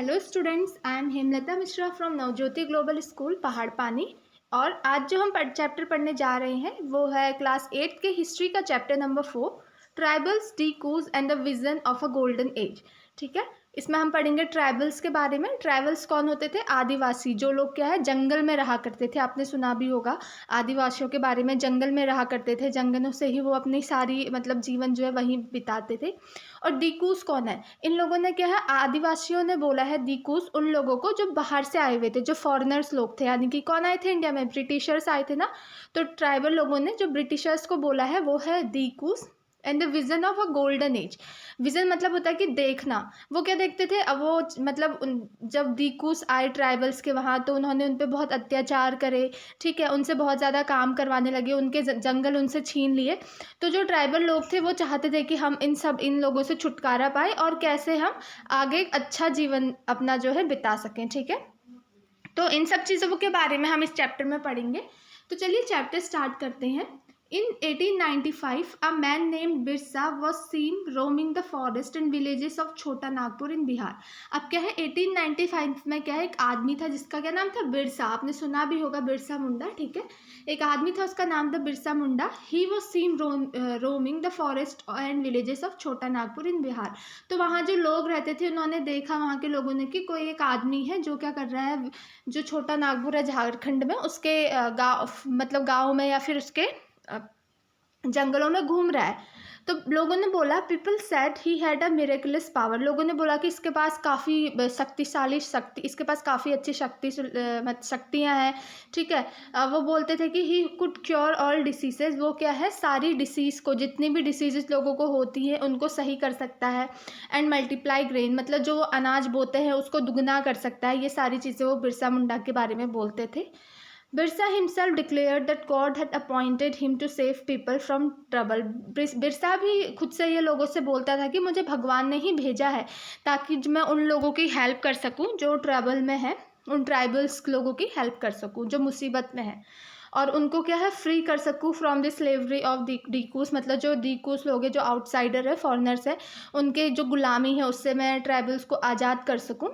Hello students, I am Hemlata Mishra from Navjyoti global school पहाड़ पानी। और आज जो हम चैप्टर पढ़ने जा रहे हैं वो है क्लास 8 के हिस्ट्री का chapter number 4, tribals, Dikus and the vision of a golden age. ठीक है, इसमें हम पढ़ेंगे ट्राइबल्स के बारे में। ट्राइबल्स कौन होते थे? आदिवासी, जो लोग क्या है जंगल में रहा करते थे। आपने सुना भी होगा आदिवासियों के बारे में, जंगल में रहा करते थे, जंगलों से ही वो अपनी सारी मतलब जीवन जो है वहीं बिताते थे। और दीकूस कौन है? इन लोगों ने क्या है, आदिवासियों ने बोला है दीकूस उन लोगों को जो बाहर से आए हुए थे, जो फॉरेनर्स लोग थे। यानी कि कौन आए थे इंडिया में? ब्रिटिशर्स आए थे ना। तो ट्राइबल लोगों ने जो ब्रिटिशर्स को बोला है वो है Dikus and the vision of a golden age. Vision मतलब होता है कि देखना। वो क्या देखते थे? अब वो मतलब जब दीकूस आए ट्राइबल्स के वहाँ, तो उन्होंने उन पर बहुत अत्याचार करे। ठीक है, उनसे बहुत ज़्यादा काम करवाने लगे, उनके जंगल उनसे छीन लिए। तो जो ट्राइबल लोग थे वो चाहते थे कि हम इन लोगों से छुटकारा पाए और कैसे हम आगे एक अच्छा जीवन अपना जो है बिता सकें। ठीक है, तो इन सब चीज़ों के बारे में हम इस चैप्टर में पढ़ेंगे। तो चलिए चैप्टर स्टार्ट करते हैं। In 1895, a man named Birsa was seen roaming the forest and villages of छोटा नागपुर in बिहार। अब क्या है, 1895 में क्या है, एक आदमी था जिसका क्या नाम था? बिरसा। आपने सुना भी होगा बिरसा मुंडा। ठीक है, एक आदमी था, उसका नाम था Birsa Munda. He was seen roaming the forest and villages of Chhota Nagpur इन बिहार। तो वहाँ जो लोग रहते थे उन्होंने देखा, वहाँ के लोगों ने, कि कोई एक आदमी है जो क्या कर रहा है, जो छोटा नागपुर है झारखंड में, उसके गाँव मतलब गाँव में या फिर उसके जंगलों में घूम रहा है। तो लोगों ने बोला, people said he had a miraculous power. लोगों ने बोला कि इसके पास काफ़ी शक्तिशाली शक्ति, इसके पास काफ़ी अच्छी शक्तियाँ हैं। ठीक है, वो बोलते थे कि he could cure all diseases. वो क्या है, सारी डिसीज़ को, जितनी भी डिसीजेज लोगों को होती हैं उनको सही कर सकता है। एंड मल्टीप्लाई ग्रेन, मतलब जो अनाज बोते हैं उसको दुगना कर सकता है। ये सारी चीज़ें वो बिरसा मुंडा के बारे में बोलते थे। Birsa himself declared that God had appointed him to save people from trouble. Birsa भी खुद से ये लोगों से बोलता था कि मुझे भगवान ने ही भेजा है ताकि मैं उन लोगों की हेल्प कर सकूं जो ट्रबल में है, उन ट्राइबल्स लोगों की हेल्प कर सकूं जो मुसीबत में है, और उनको क्या है, फ्री कर सकूं फ्रॉम द स्लेवरी ऑफ डीकूस। मतलब जो डीकूस लोग हैं, जो आउटसाइडर है, फॉरनर्स है, उनके जो गुलामी है उससे मैं ट्राइबल्स को आज़ाद कर सकूं।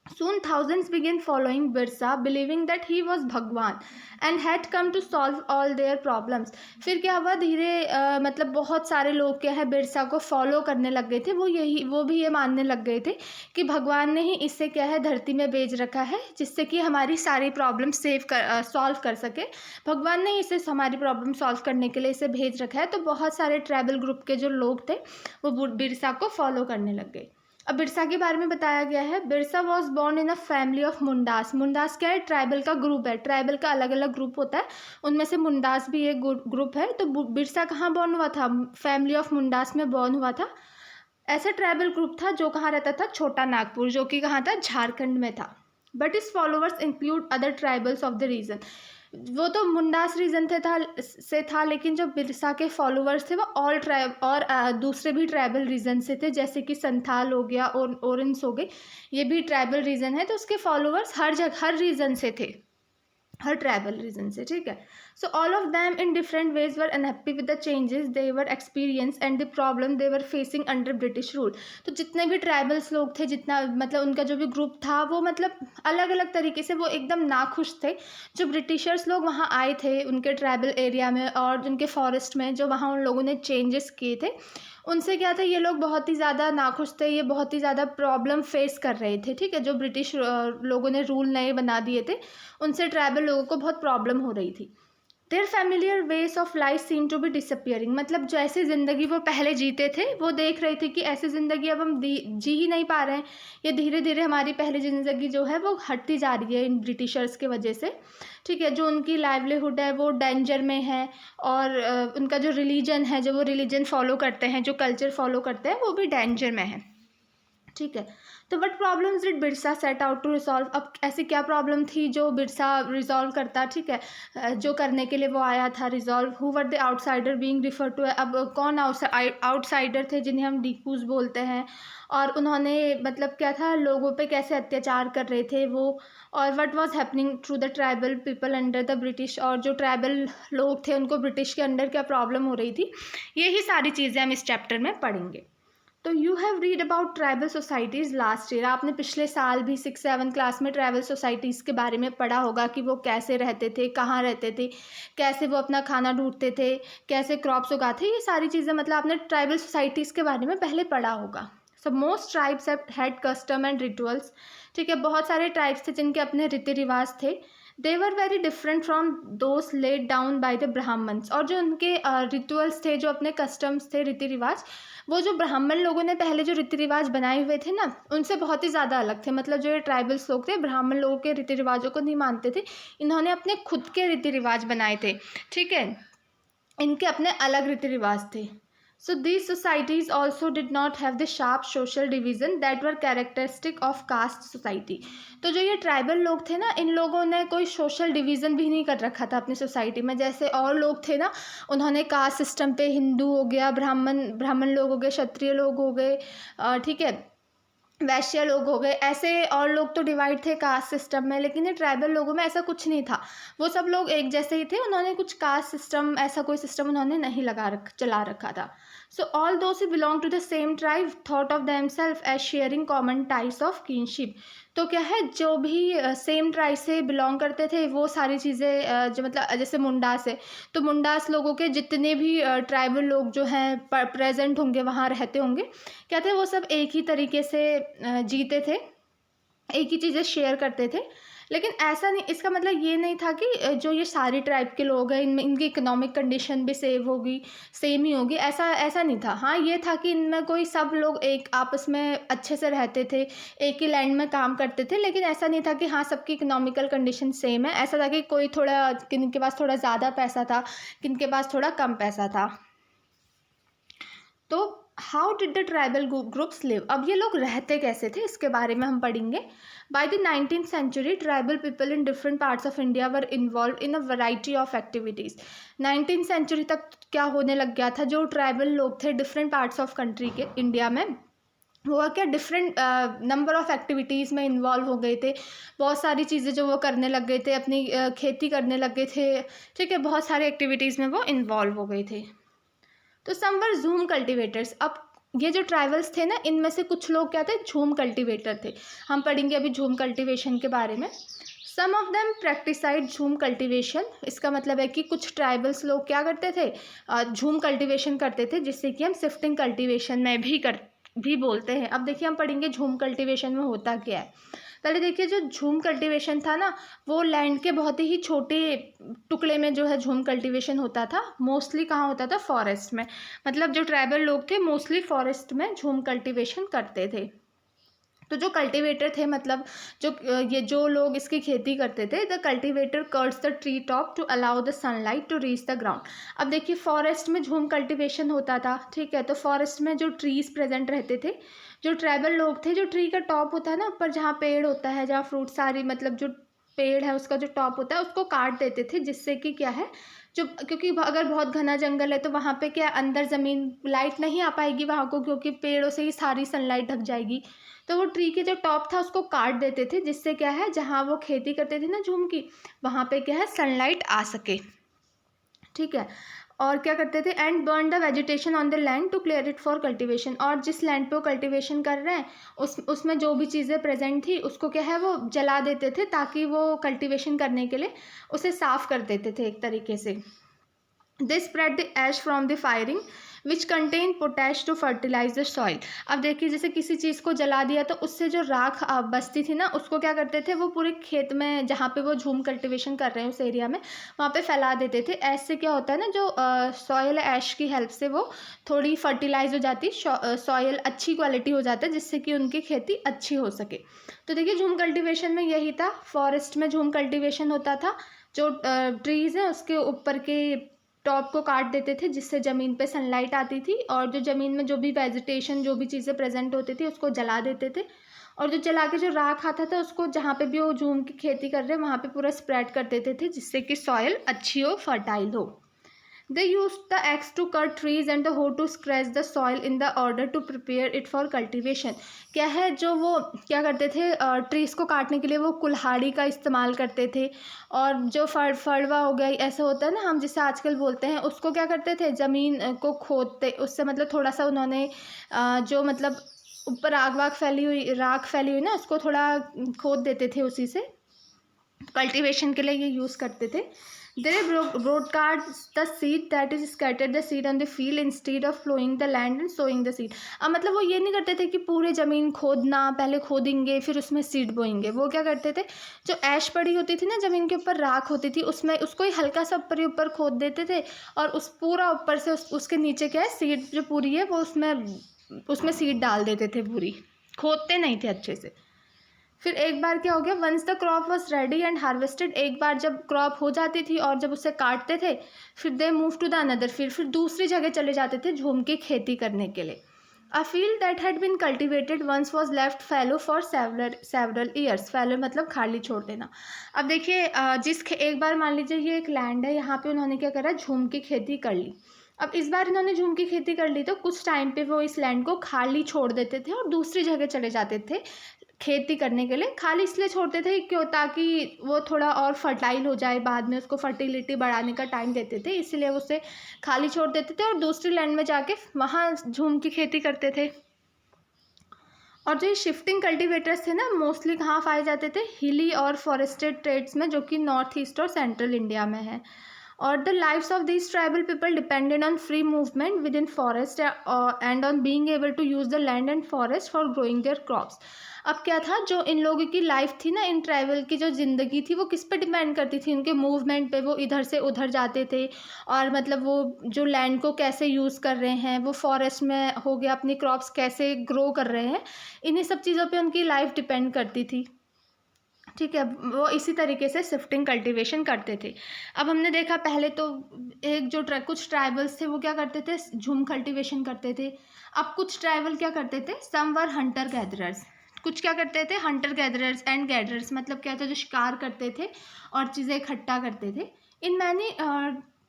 Soon thousands began following Birsa, believing that he was भगवान and had come to solve all their problems. फिर क्या हुआ, धीरे मतलब बहुत सारे लोग क्या है बिरसा को फॉलो करने लग गए थे। वो भी ये मानने लग गए थे कि भगवान ने ही इससे क्या है धरती में भेज रखा है जिससे कि हमारी सारी प्रॉब्लम सॉल्व कर सके। भगवान ने इसे हमारी प्रॉब्लम सॉल्व करने के लिए इसे भेज रखा है। तो बहुत सारे ट्राइबल ग्रुप के जो लोग थे वो बिरसा को फॉलो करने लग गए। अब बिरसा के बारे में बताया गया है, Birsa was born in a family of Mundas. Mundas क्या है? ट्राइबल का ग्रुप है। ट्राइबल का अलग अलग ग्रुप होता है, उनमें से मुंडास भी एक ग्रुप है। तो बिरसा कहाँ बॉर्न हुआ था? फैमिली ऑफ मुंडास में बॉर्न हुआ था। ऐसा ट्राइबल ग्रुप था जो कहाँ रहता था? छोटा नागपुर, जो कि कहाँ था? झारखंड में था। But his followers include other tribals of the region. वो तो मुंडास रीजन से था, लेकिन जो बिरसा के फॉलोअर्स थे वो ऑल ट्राइब और दूसरे भी ट्राइबल रीजन से थे, जैसे कि संथाल हो गया और ओरेंस हो गए। ये भी ट्राइबल रीजन है। तो उसके फॉलोअर्स हर रीजन से थे, हर ट्राइबल रीजन से। ठीक है, so all of them in different ways were unhappy with the changes they were experience and the problem they were facing under British rule. तो जितने भी ट्राइबल्स लोग थे, जितना मतलब उनका जो भी ग्रुप था, वो मतलब अलग अलग तरीके से वो एकदम नाखुश थे। जो ब्रिटिशर्स लोग वहाँ आए थे उनके ट्राइबल एरिया में और उनके फॉरेस्ट में, जो वहाँ उन लोगों ने चेंजेस किए थे, उनसे क्या था, ये लोग बहुत ही ज़्यादा नाखुश थे। ये बहुत ही ज़्यादा प्रॉब्लम फेस कर रहे थे। ठीक है, जो ब्रिटिश लोगों ने रूल नए बना दिए थे उनसे ट्राइबल लोगों को बहुत प्रॉब्लम हो रही थी। Their familiar ways of life seem to be disappearing. मतलब जैसे ज़िंदगी वो पहले जीते थे वो देख रहे थे कि ऐसी ज़िंदगी अब हम जी ही नहीं पा रहे हैं। ये धीरे धीरे हमारी पहली ज़िंदगी जो है वो हटती जा रही है इन ब्रिटिशर्स के वजह से। ठीक है, जो उनकी लाइवलीहुड है वो डेंजर में है, और उनका जो रिलीजन है, जो वो रिलीजन फॉलो करते हैं, जो कल्चर फॉलो करते हैं, वो भी डेंजर में है। ठीक है, तो what problems did Birsa set out to resolve. अब ऐसी क्या प्रॉब्लम थी जो बिरसा रिजॉल्व करता? ठीक है, जो करने के लिए वो आया था resolve. Who were the outsider being refer to. अब कौन आउटसाइडर थे जिन्हें हम डीकूज बोलते हैं, और उन्होंने मतलब क्या था, लोगों पे कैसे अत्याचार कर रहे थे वो, और what was happening to the tribal people under the British. और जो ट्राइबल लोग थे उनको ब्रिटिश के अंडर क्या प्रॉब्लम हो रही थी, यही सारी चीज़ें हम इस चैप्टर में पढ़ेंगे। तो you have read about tribal societies last year, आपने पिछले साल भी 6-7 क्लास में ट्राइबल सोसाइटीज़ के बारे में पढ़ा होगा कि वो कैसे रहते थे, कहाँ रहते थे, कैसे वो अपना खाना ढूंढते थे, कैसे क्रॉप्स उगाते, ये सारी चीज़ें मतलब आपने ट्राइबल सोसाइटीज़ के बारे में पहले पढ़ा होगा। So most tribes had custom and rituals, ठीक है, बहुत सारे ट्राइब्स थे जिनके अपने रीति रिवाज थे। They were very different from those laid down by the Brahmans, और जो उनके रिचुअल्स थे, जो अपने कस्टम्स थे, रीति रिवाज, वो जो ब्राह्मण लोगों ने पहले जो रीति रिवाज बनाए हुए थे ना, उनसे बहुत ही ज़्यादा अलग थे। मतलब जो ये ट्राइबल्स लोग थे, ब्राह्मण लोगों के रीति रिवाजों को नहीं मानते थे, इन्होंने अपने खुद के रीति रिवाज बनाए थे, ठीक है, इनके अपने अलग रीति रिवाज थे। So these societies also did not have the sharp social division that were characteristic of caste society. तो जो ये ट्राइबल लोग थे ना, इन लोगों ने कोई सोशल डिवीज़न भी नहीं कर रखा था अपनी सोसाइटी में, जैसे और लोग थे ना, उन्होंने कास्ट सिस्टम पे हिंदू हो गया, ब्राह्मण लोग हो गए, क्षत्रिय लोग हो गए, ठीक है, वैश्य लोग हो गए, ऐसे और लोग तो डिवाइड थे कास्ट सिस्टम में, लेकिन ये ट्राइबल लोगों में ऐसा कुछ नहीं था। वो सब लोग एक जैसे ही थे, उन्होंने कुछ कास्ट सिस्टम, ऐसा कोई सिस्टम उन्होंने नहीं चला रखा था। So all those who belong to the same tribe thought of themselves as sharing common ties of kinship. तो क्या है, जो भी सेम ट्राइब से बिलोंग करते थे, वो सारी चीज़ें जो मतलब जैसे मुंडास है, तो मुंडास लोगों के जितने भी ट्राइबल लोग जो हैं प्रेजेंट होंगे, वहाँ रहते होंगे, क्या थे, वो सब एक ही तरीके से जीते थे, एक ही चीज़ें शेयर करते थे। लेकिन ऐसा नहीं, इसका मतलब ये नहीं था कि जो ये सारी ट्राइब के लोग हैं, इनमें इनकी इकोनॉमिक कंडीशन भी सेम ही होगी, ऐसा ऐसा नहीं था। हाँ, ये था कि इनमें कोई सब लोग एक आपस में अच्छे से रहते थे, एक ही लैंड में काम करते थे, लेकिन ऐसा नहीं था कि हाँ सबकी इकोनॉमिकल कंडीशन सेम है। ऐसा था कि कोई थोड़ा, किन के पास थोड़ा ज़्यादा पैसा था, किन के पास थोड़ा कम पैसा था। तो how did the tribal groups live, अब ये लोग रहते कैसे थे, इसके बारे में हम पढ़ेंगे। By the 19th century tribal people in different parts of India were involve in a variety of activities. 19th century तक क्या होने लग गया था, जो ट्राइबल लोग थे डिफरेंट पार्ट्स ऑफ कंट्री के, इंडिया में, वो क्या डिफरेंट नंबर ऑफ एक्टिविटीज़ में इन्वॉल्व हो गए थे। बहुत सारी चीज़ें जो वो करने लग गए थे, अपनी खेती करने लग गए थे, ठीक है, बहुत सारी एक्टिविटीज़ में वो इन्वॉल्व हो गए थे। तो सम वर झूम कल्टिवेटर्स, अब ये जो ट्राइबल्स थे ना, इनमें से कुछ लोग क्या थे, झूम कल्टिवेटर थे। हम पढ़ेंगे अभी झूम कल्टिवेशन के बारे में। सम ऑफ देम प्रैक्टिसाइड झूम कल्टिवेशन, इसका मतलब है कि कुछ ट्राइबल्स लोग क्या करते थे, झूम कल्टिवेशन करते थे, जिससे कि हम शिफ्टिंग कल्टिवेशन में भी बोलते हैं। अब देखिए हम पढ़ेंगे झूम कल्टिवेशन में होता क्या है। पहले देखिए, जो झूम कल्टिवेशन था ना, वो लैंड के बहुत ही छोटे टुकड़े में जो है झूम कल्टिवेशन होता था। मोस्टली कहाँ होता था, फॉरेस्ट में। मतलब जो ट्राइबल लोग थे मोस्टली फॉरेस्ट में झूम कल्टिवेशन करते थे। तो जो कल्टीवेटर थे, मतलब जो लोग इसकी खेती करते थे, the cultivator cuts the tree top to allow the sunlight to reach the ground. अब देखिए फॉरेस्ट में झूम कल्टीवेशन होता था, ठीक है, तो फॉरेस्ट में जो ट्रीज प्रेजेंट रहते थे, जो ट्राइबल लोग थे, जो ट्री का टॉप होता है ना ऊपर, जहाँ पेड़ होता है, जहाँ फ्रूट सारी, मतलब जो पेड़ है उसका जो टॉप होता है, उसको काट देते थे, जिससे कि क्या है, जो, क्योंकि अगर बहुत घना जंगल है तो वहाँ पे क्या, अंदर ज़मीन लाइट नहीं आ पाएगी वहाँ को, क्योंकि पेड़ों से ही सारी सनलाइट ढक जाएगी। तो वो ट्री के जो टॉप था उसको काट देते थे, जिससे क्या है, जहाँ वो खेती करते थे ना झूम की, वहाँ पे क्या है, सनलाइट आ सके, ठीक है। और क्या करते थे, and burn the vegetation on the land to clear it for cultivation, और जिस लैंड पे वो कल्टीवेशन कर रहे हैं उसमें जो भी चीज़ें प्रेजेंट थी उसको क्या है, वो जला देते थे, ताकि वो कल्टीवेशन करने के लिए उसे साफ कर देते थे एक तरीके से। They spread the ash from the firing which contain potash to fertilise the soil. अब देखिए, जैसे किसी चीज़ को जला दिया तो उससे जो राख बचती थी ना, उसको क्या करते थे, वो पूरे खेत में जहाँ पे वो झूम कल्टीवेशन कर रहे हैं उस एरिया में, वहाँ पे फैला देते थे। ऐसे क्या होता है ना, जो सॉइल ऐश की हेल्प से वो थोड़ी फर्टिलाइज हो जाती, सॉइल अच्छी क्वालिटी हो जाता है, जिससे कि उनकी खेती अच्छी हो सके। तो देखिए झूम कल्टीवेशन में यही था, फॉरेस्ट में झूम कल्टीवेशन होता था, जो ट्रीज़ हैं उसके ऊपर के टॉप को काट देते थे, जिससे ज़मीन पे सनलाइट आती थी, और जो ज़मीन में जो भी वेजिटेशन, जो भी चीज़ें प्रेजेंट होती थी, उसको जला देते थे, और जो जला के जो राख आता था उसको जहाँ पे भी वो झूम की खेती कर रहे हैं वहाँ पे पूरा स्प्रेड कर देते थे, जिससे कि सॉइल अच्छी हो, फर्टाइल हो। They used the axe to cut trees and the hoe to scratch the soil in the order to prepare it for cultivation. क्या है, जो वो क्या करते थे, ट्रीज को काटने के लिए वो कुल्हाड़ी का इस्तेमाल करते थे, और जो फड़वा हो गया ऐसा होता है ना, हम जिसे आजकल बोलते हैं, उसको क्या करते थे, ज़मीन को खोदते, उससे मतलब थोड़ा सा उन्होंने जो मतलब ऊपर राख फैली हुई ना, उसको थोड़ा खोद देते थे, उसी से कल्टीवेशन के लिए ये यूज़ करते थे. They broadcast the seed that is scattered the seed on the field instead of plowing the land and sowing the seed. अब मतलब वो ये नहीं करते थे कि पूरे ज़मीन खोदना, पहले खोदेंगे फिर उसमें सीड बोएंगे. वो क्या करते थे, जो ऐश पड़ी होती थी ना ज़मीन के ऊपर, राख होती थी, उसमें उसको ही हल्का सा ऊपर खोद देते थे, और उस पूरा ऊपर से उसके नीचे क्या है, सीड जो पूरी है वो उसमें सीड डाल देते थे पूरी, खोदते नहीं थे अच्छे से. फिर एक बार क्या हो गया, once the crop was ready and harvested, एक बार जब क्रॉप हो जाती थी और जब उसे काटते थे, फिर they move to the another, फिर दूसरी जगह चले जाते थे झूम की खेती करने के लिए. A field that had been cultivated once was left fallow for several years. Fallow मतलब खाली छोड़ देना. अब देखिए, एक बार मान लीजिए ये एक लैंड है, यहाँ पे उन्होंने क्या करा, झूम की खेती कर ली. अब इस बार इन्होंने झूम की खेती कर ली, तो कुछ टाइम पे वो इस लैंड को खाली छोड़ देते थे और दूसरी जगह चले जाते थे खेती करने के लिए. खाली इसलिए छोड़ते थे क्यों, ताकि वो थोड़ा और फर्टाइल हो जाए, बाद में उसको फर्टिलिटी बढ़ाने का टाइम देते थे, इसलिए उसे खाली छोड़ देते थे और दूसरी लैंड में जाके वहाँ झूम की खेती करते थे. और जो ये शिफ्टिंग कल्टीवेटर्स थे ना, मोस्टली कहाँ पाए जाते थे, हिली और फॉरेस्टेड ट्रेड्स में, जो कि नॉर्थ ईस्ट और सेंट्रल इंडिया में है. और the lives of these tribal people depended on free movement within forest and on being able to use the land and forest for growing their crops. अब क्या था, जो इन लोगों की लाइफ थी ना, इन ट्राइबल की जो ज़िंदगी थी, वो किस पे डिपेंड करती थी, उनके मूवमेंट पे. वो इधर से उधर जाते थे, और मतलब वो जो लैंड को कैसे यूज़ कर रहे हैं, वो फॉरेस्ट में हो गया अपनी क्रॉप्स कैसे ग्रो कर रहे हैं, इन्हीं सब चीज़ों पे उनकी लाइफ डिपेंड करती थी. ठीक है, वो इसी तरीके से शिफ्टिंग कल्टीवेशन करते थे. अब हमने देखा पहले तो एक जो कुछ ट्राइबल्स थे वो क्या करते थे, झूम कल्टीवेशन करते थे. अब कुछ ट्राइबल क्या करते थे, सम वर हंटर गैदरर्स. कुछ क्या करते थे, हंटर गैदरर्स एंड गैदरर्स मतलब क्या था, जो शिकार करते थे और चीज़ें इकट्ठा करते थे. In many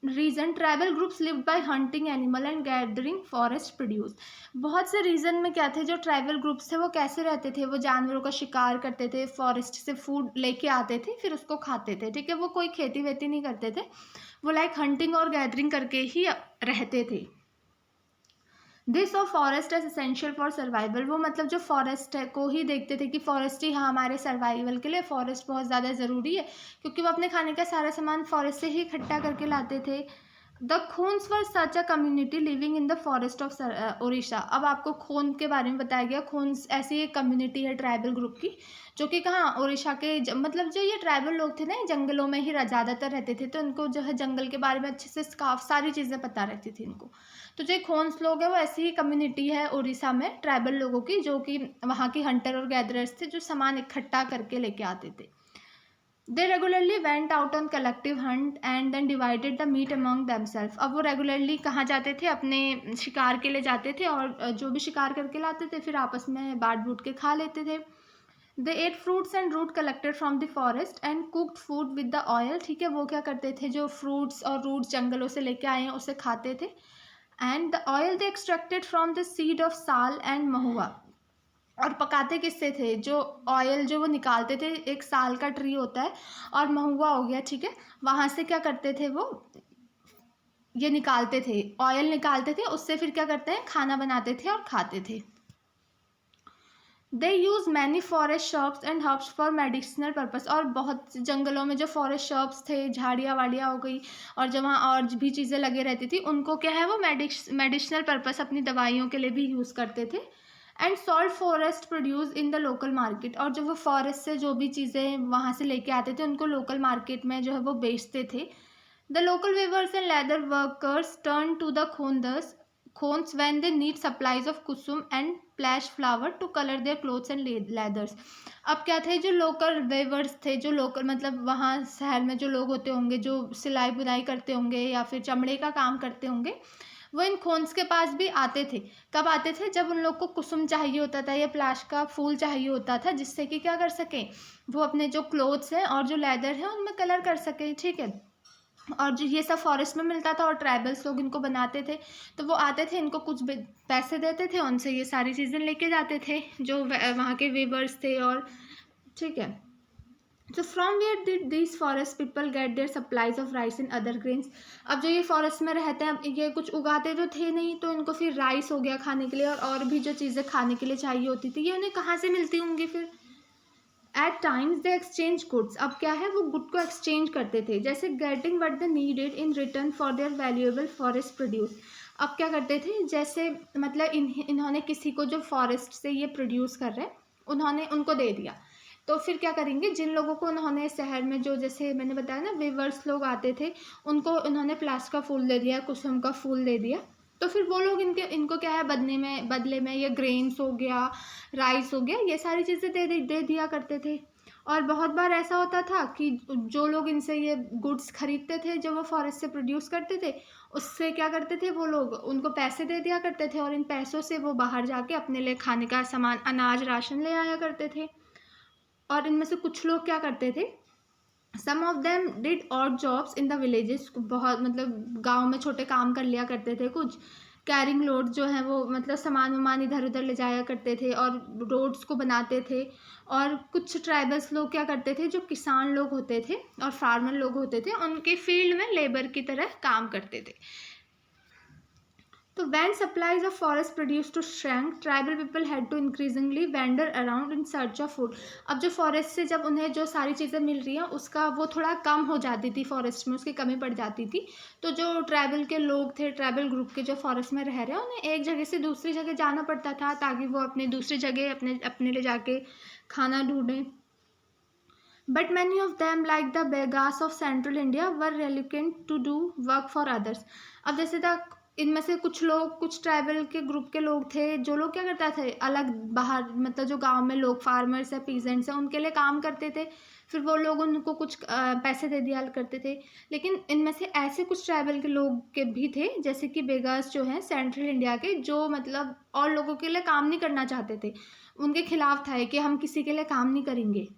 reason tribal groups lived bye hunting animal and gathering forest produce. बहुत से रीज़न में क्या थे, जो ट्राइबल ग्रुप्स थे वो कैसे रहते थे, वो जानवरों का शिकार करते थे, फॉरेस्ट से फूड लेके आते थे, फिर उसको खाते थे. ठीक है, वो कोई खेती वेती नहीं करते थे, वो लाइक हंटिंग और गैदरिंग करके ही रहते थे. This of forest as essential for survival. वो मतलब जो फॉरेस्ट है को ही देखते थे कि फॉरेस्ट ही हमारे सर्वाइवल के लिए फॉरेस्ट बहुत ज़्यादा ज़रूरी है, क्योंकि वो अपने खाने का सारा सामान फॉरेस्ट से ही इकट्ठा करके लाते थे. The Khonds were such a community living in the forest of Orissa. अब आपको खून के बारे में बताया गया. खून्स ऐसी एक कम्युनिटी है ट्राइबल ग्रुप की, जो कि कहाँ, उड़ीसा के मतलब जो ये ट्राइबल लोग थे ना, ये जंगलों में ही ज़्यादातर रहते थे, तो उनको जो है जंगल के बारे में अच्छे से काफ़ी सारी चीज़ें पता रहती थी इनको. तो जो खोन्स लोग हैं वो ऐसी ही कम्युनिटी है उड़ीसा में ट्राइबल लोगों की, जो कि वहाँ की हंटर और गैदरर्स थे, जो सामान इकट्ठा करके लेके आते थे. They regularly went out on collective hunt and then divided the meat among themselves. अब वो रेगुलरली कहाँ जाते थे, अपने शिकार के लिए जाते थे, और जो भी शिकार करके लाते थे फिर आपस में बांट बूट के खा लेते थे. They ate fruits and root collected from the forest and cooked food with the oil. ठीक है, वो क्या करते थे, जो फ्रूट्स और रूट्स जंगलों से लेके आए हैं उसे खाते थे. And the oil they extracted from the seed of साल एंड महुआ. और पकाते किससे थे, जो ऑयल जो वो निकालते थे, एक साल का ट्री होता है और महुआ हो गया, ठीक है, वहाँ से क्या करते थे, वो ये निकालते थे, ऑयल निकालते थे, उससे फिर क्या करते हैं, खाना बनाते थे और खाते थे. They use many forest shops and herbs for medicinal purpose. और बहुत जंगलों में जो फॉरेस्ट शॉप्स थे, झाड़ियाँ वाड़ियाँ हो गई, और जो वहाँ और भी चीज़ें लगे रहती थी, उनको क्या है, वो मेडिसिनल पर्पस अपनी दवाइयों के लिए भी यूज़ करते थे. And salt forest produce in the local market. और जो वो फॉरेस्ट से जो भी चीज़ें वहाँ से लेके आते थे, उनको लोकल मार्केट में जो है वो बेचते थे. The local weavers and leather workers turn to the Khonds when they need supplies of kusum and splash flower to color their clothes and leathers. अब क्या थे, जो लोकल वेवर्स थे, जो लोकल मतलब वहाँ शहर में जो लोग होते होंगे, जो सिलाई बुनाई करते होंगे या फिर चमड़े का काम करते होंगे, वो इन खोन्स के पास भी आते थे. कब आते थे, जब उन लोग को कुसुम चाहिए होता था या प्लाश का फूल चाहिए होता था, जिससे कि क्या कर सकें, वो अपने जो क्लोथ्स हैं और जो लेदर है उनमें कलर कर सकें. ठीक है, और जो ये सब फॉरेस्ट में मिलता था और ट्राइबल्स लोग इनको बनाते थे, तो वो आते थे, इनको कुछ पैसे देते थे, उनसे ये सारी चीज़ें लेके जाते थे जो वहाँ के वीवर्स थे। और ठीक है, तो from where did this forest people get their supplies of rice and other grains. अब जो ये फॉरेस्ट में रहते हैं, अब ये कुछ उगाते तो थे नहीं, तो इनको फिर राइस हो गया खाने के लिए, और भी जो चीज़ें खाने के लिए चाहिए होती थी, ये उन्हें कहाँ से मिलती होंगी फिर। At times they exchange goods. अब क्या है, वो गुड को एक्सचेंज करते थे, जैसे getting what the needed in return for their valuable forest produce. अब क्या करते थे, जैसे मतलब इन्होंने किसी को जो फॉरेस्ट से ये प्रोड्यूस कर रहे हैं, उन्होंने उनको दे दिया, तो फिर क्या करेंगे, जिन लोगों को उन्होंने शहर में, जो जैसे मैंने बताया ना वीवर्स लोग आते थे, उनको उन्होंने प्लास्ट का फूल दे दिया, कुसुम का फूल दे दिया, तो फिर वो लोग इनको क्या है, बदले में ये ग्रेन्स हो गया, राइस हो गया, ये सारी चीज़ें दे दिया करते थे। और बहुत बार ऐसा होता था कि जो लोग इनसे ये गुड्स खरीदते थे, जो वो फॉरेस्ट से प्रोड्यूस करते थे, उससे क्या करते थे, वो लोग उनको पैसे दे दिया करते थे, और इन पैसों से वो बाहर जाके अपने लिए खाने का सामान, अनाज, राशन ले आया करते थे। और इनमें से कुछ लोग क्या करते थे, some of them did odd jobs in the villages. बहुत मतलब गाँव में छोटे काम कर लिया करते थे कुछ। कैरिंग लोड जो है वो मतलब सामान वामान इधर उधर ले जाया करते थे, और रोड्स को बनाते थे। और कुछ ट्राइबल्स लोग क्या करते थे, जो किसान लोग होते थे और फार्मर लोग होते थे, उनके फील्ड में लेबर की तरह काम करते थे। तो when supplies of forest produced to shrink, tribal people had to increasingly wander around in search of food। अब जो फॉरेस्ट से जब उन्हें जो सारी चीज़ें मिल रही हैं, उसका वो थोड़ा कम हो जाती थी, फॉरेस्ट में उसकी कमी पड़ जाती थी, तो जो ट्राइबल के लोग थे, ट्राइबल ग्रुप के जो फॉरेस्ट में रह रहे हैं, उन्हें एक जगह से दूसरी जगह जाना पड़ता था, ताकि वो अपने दूसरी जगह अपने ले जाके खाना ढूंढें। But many of them, like the Begas of Central India, were reluctant to do work for others। अब जैसे तक इनमें से कुछ लोग, कुछ ट्राइबल के ग्रुप के लोग थे, जो लोग क्या करते थे, अलग बाहर मतलब जो गांव में लोग फार्मर्स है, पीजेंट्स हैं, उनके लिए काम करते थे, फिर वो लोग उनको कुछ पैसे दे दिया करते थे। लेकिन इनमें से ऐसे कुछ ट्राइबल के लोग के भी थे, जैसे कि बेगास जो हैं सेंट्रल इंडिया के, जो मतलब और लोगों के लिए काम नहीं करना चाहते थे, उनके खिलाफ था कि हम किसी के लिए काम नहीं करेंगे।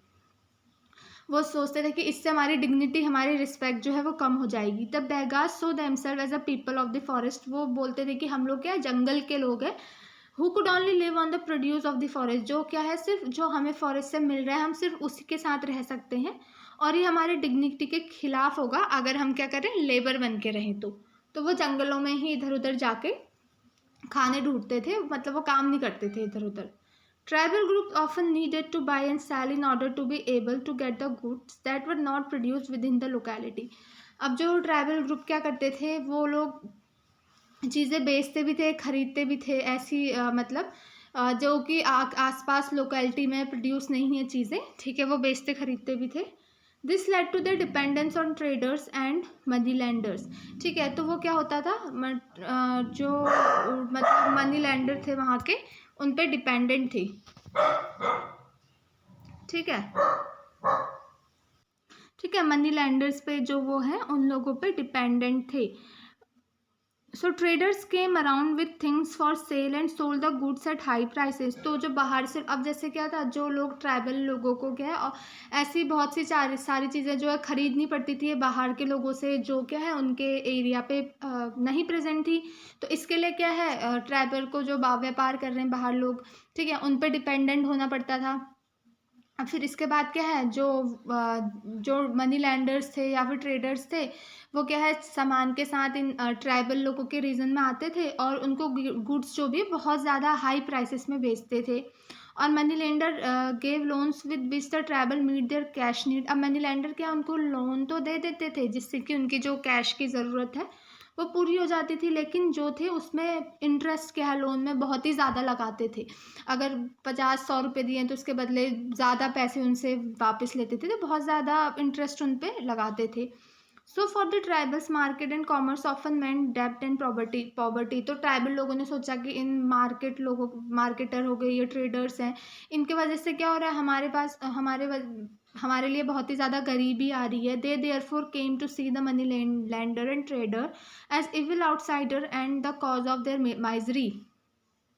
वो सोचते थे कि इससे हमारी डिग्निटी, हमारी रिस्पेक्ट जो है वो कम हो जाएगी। तब Baigas saw themselves as a people of the forest. वो बोलते थे कि हम लोग क्या जंगल के लोग हैं, who could only live on the produce of the forest. जो क्या है, सिर्फ जो हमें फॉरेस्ट से मिल रहा है, हम सिर्फ उसी के साथ रह सकते हैं, और ये हमारे डिग्निटी के खिलाफ होगा अगर हम क्या करें, लेबर बन के रहें। तो वो जंगलों में ही इधर उधर जाके खाने ढूंढते थे, मतलब वो काम नहीं करते थे इधर उधर। Tribal groups often needed to buy and sell in order to be able to get the goods that were not produced within the locality। अब जो ट्राइबल ग्रुप क्या करते थे, वो लोग चीज़ें बेचते भी थे, खरीदते भी थे, ऐसी मतलब जो कि आसपास लोकेलिटी में प्रोड्यूस नहीं है चीज़ें, ठीक है, वो बेचते खरीदते भी थे। This led to the dependence on traders and money lenders. ठीक है, तो वो क्या होता था, जो मतलब मनी लैंडर थे वहाँ के, उन पे डिपेंडेंट थी। ठीक है, ठीक है, मनी लैंडर्स पे जो वो हैं, उन लोगों पे डिपेंडेंट थे। So traders came around with things for sale and sold the goods at high prices. तो जो बाहर से, अब जैसे क्या था, जो लोग ट्राइबल लोगों को क्या है, और ऐसी बहुत सी सारी चीज़ें जो है खरीदनी पड़ती थी बाहर के लोगों से, जो क्या है उनके एरिया पे नहीं प्रेजेंट थी। तो इसके लिए क्या है, ट्राइबल को जो व्यापार कर रहे हैं बाहर लोग, ठीक है, उन पर डिपेंडेंट होना पड़ता था। अब फिर इसके बाद क्या है, जो मनी लैंडर्स थे या फिर ट्रेडर्स थे, वो क्या है सामान के साथ इन ट्राइबल लोगों के रीजन में आते थे, और उनको गुड्स जो भी बहुत ज़्यादा हाई प्राइसेस में बेचते थे। और money lender gave loans with which the tribal meet their cash need. अब मनी लैंडर क्या, उनको लोन तो दे देते थे जिससे कि उनकी जो कैश की ज़रूरत है वो पूरी हो जाती थी, लेकिन जो थे उसमें इंटरेस्ट क्या है, लोन में बहुत ही ज़्यादा लगाते थे। अगर 50-100 रुपये दिए तो उसके बदले ज़्यादा पैसे उनसे वापस लेते थे, तो बहुत ज़्यादा इंटरेस्ट उन पर लगाते थे। So for the tribals market and commerce often meant डेब्ट एंड पॉवर्टी। तो ट्राइबल लोगों ने सोचा कि इन मार्केटर हो गए, ये ट्रेडर्स हैं, इनके वजह से क्या हो रहा है, हमारे पास हमारे लिए बहुत ही ज़्यादा गरीबी आ रही है। They therefore came to see the money lender and trader as evil outsider and the cause of their misery.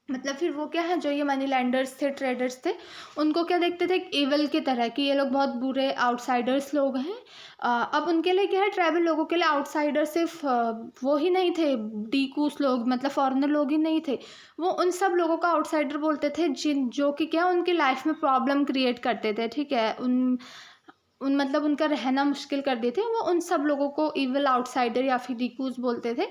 मतलब फिर वो क्या है, जो ये मनी लैंडर्स थे, ट्रेडर्स थे, उनको क्या देखते थे, एक एवल की तरह कि ये लोग बहुत बुरे आउटसाइडर्स लोग हैं। अब उनके लिए क्या है, ट्राइबल लोगों के लिए आउटसाइडर सिर्फ वो ही नहीं थे, डीकूस लोग, मतलब फॉरेनर लोग ही नहीं थे। वो उन सब लोगों का आउटसाइडर बोलते थे जो कि क्या उनकी लाइफ में प्रॉब्लम क्रिएट करते थे, ठीक है, उन मतलब उनका रहना मुश्किल कर देते, वो उन सब लोगों को इविल आउटसाइडर या फिर डीकूस बोलते थे।